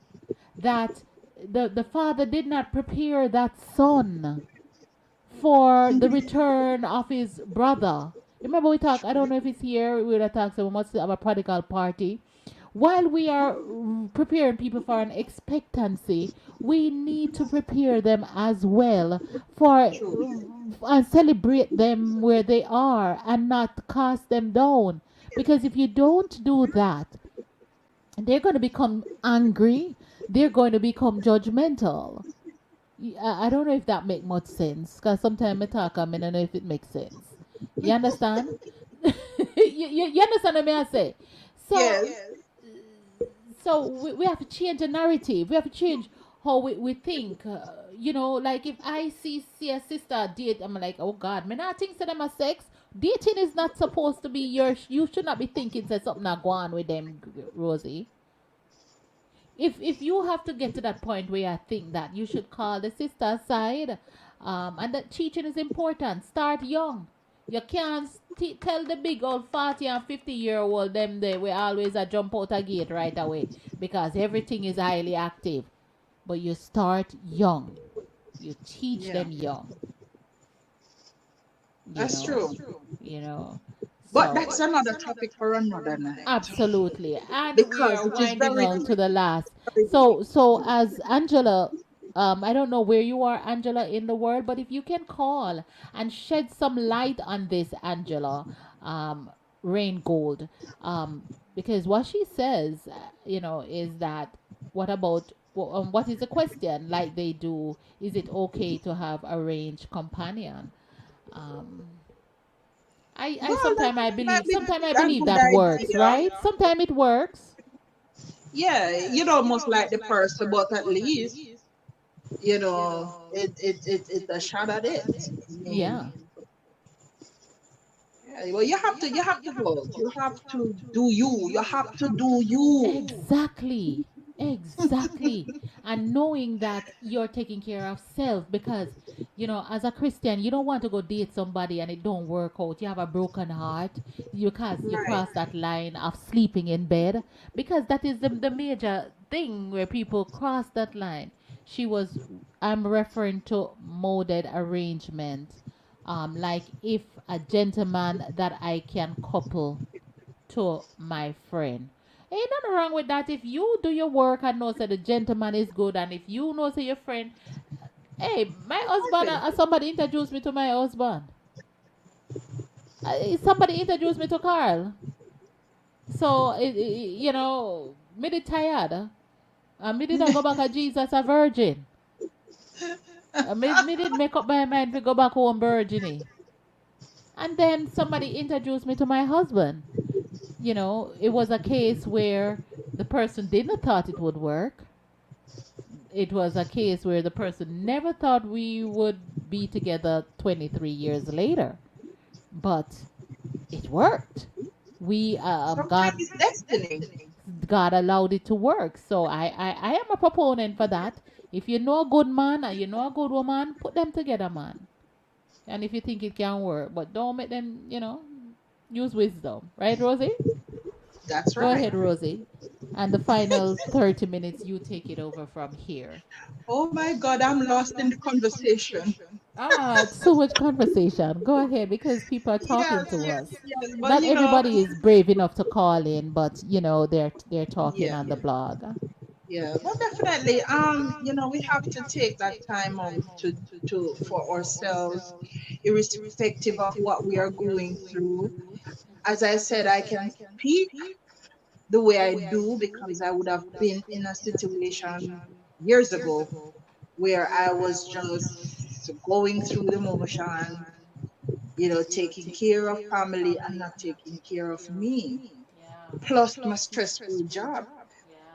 that the father did not prepare that son for the return of his brother. Remember we talk, I don't know if it's here, we would have talked, so we must have a prodigal party. While we are preparing people for an expectancy, we need to prepare them as well for True. and celebrate them where they are and not cast them down. Because if you don't do that, they're going to become angry, they're going to become judgmental. I don't know if that make much sense, because sometimes I talk, I mean, I don't know if it makes sense. You understand? You understand what I say? So, Yes. we have to change the narrative. We have to change how we think. Like if I see a sister date, I'm like, oh God, me not think that them a sex. Dating is not supposed to be you should not be thinking that something not go on with them, Rosie. If you have to get to that point where I think that you should call the sister aside, and that teaching is important. Start young. You can't tell the big old 40 and 50-year-old them they will always a jump out a gate right away because everything is highly active. But you start young. You teach Yeah. them young. You That's know. true. You know. But So that's another topic for another night absolutely. And we because are it is winding very on to the last. very So as Angela, I don't know where you are, Angela, in the world, but if you can call and shed some light on this, Angela, Rain Gold, because what she says, is that what about what is the question? Like they do, is it okay to have a arranged companion? Um, I well. That sometimes I might believe be sometimes I a believe good that works, idea. right? Sometimes it works. Yeah, you'd almost like the person, but at least it's a shot at it. I Yeah. mean, yeah, well, you have to vote. You have to do you. You have to do you. Exactly. Exactly. And knowing that you're taking care of self, because as a Christian, you don't want to go date somebody and it don't work out. You have a broken heart. You Right. cross that line of sleeping in bed, because that is the major thing where people cross that line. I'm referring to molded arrangement. Like if a gentleman that I can couple to my friend. Ain't nothing wrong with that. If you do your work and know that the gentleman is good, and if you know say your friend, hey, my husband, Exactly. somebody introduced me to my husband. Somebody introduced me to Carl. So me did tired. Me did I go back to Jesus a virgin. Me did make up my mind to go back home virgin. And then somebody introduced me to my husband. It was a case where the person didn't thought it would work. It was a case where the person never thought we would be together 23 years later, but it worked. We Sometimes it's destiny. God allowed it to work. So I am a proponent for that. If you know a good man and you know a good woman, put them together, man. And if you think it can work, but don't make them, use wisdom, right, Rosie? That's Go right. ahead, Rosie. And the final 30 minutes, you take it over from here. Oh my God, I'm lost in the conversation. It's so much conversation. Go ahead, because people are talking Yes, to yes, us. yes. But Not everybody is brave enough to call in, but they're talking yeah, on the blog. yeah. But definitely, we have to take that time out to for ourselves, irrespective of what we are going through. As I said, I can speak the way I do because I would have been in a situation years ago where I was just going through the motion, taking care of family and not taking care of me. Plus my stressful job.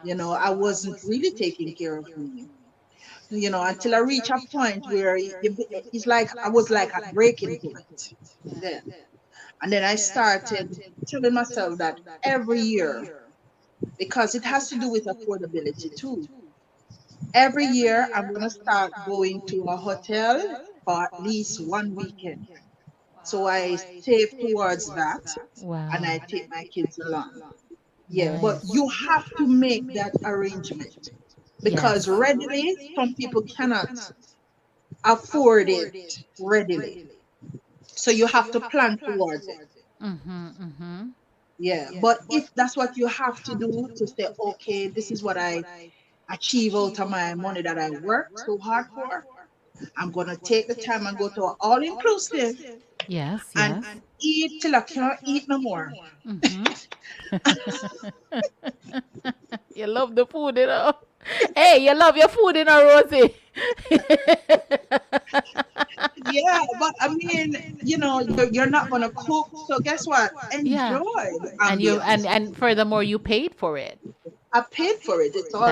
I wasn't really taking care of me. Until I reach a point where it's like I was like at breaking point then. And then I started telling myself that every year, because it has to do with affordability too. Every year, I'm going to start going to a hotel for at least one weekend. So I save towards that and Wow. I take my kids along. Yeah, but Nice. you have to make that arrangement because Yes. readily, some people cannot afford it readily. So you have to plan towards it. Mm-hmm. Mm-hmm. Yeah, but if that's what you have to do to say, okay, this is what I achieve out of my money that I worked so hard for, I'm gonna take the time and go to an all inclusive Yes, and yes. eat till I can't eat no more. Mm-hmm. You love the food, you know. Hey, you love your food, you know, Rosie. Yeah, but I mean, you're not gonna cook, so guess what? Enjoy Yeah. the And you ambience. and furthermore you paid for it. I paid for it. It's all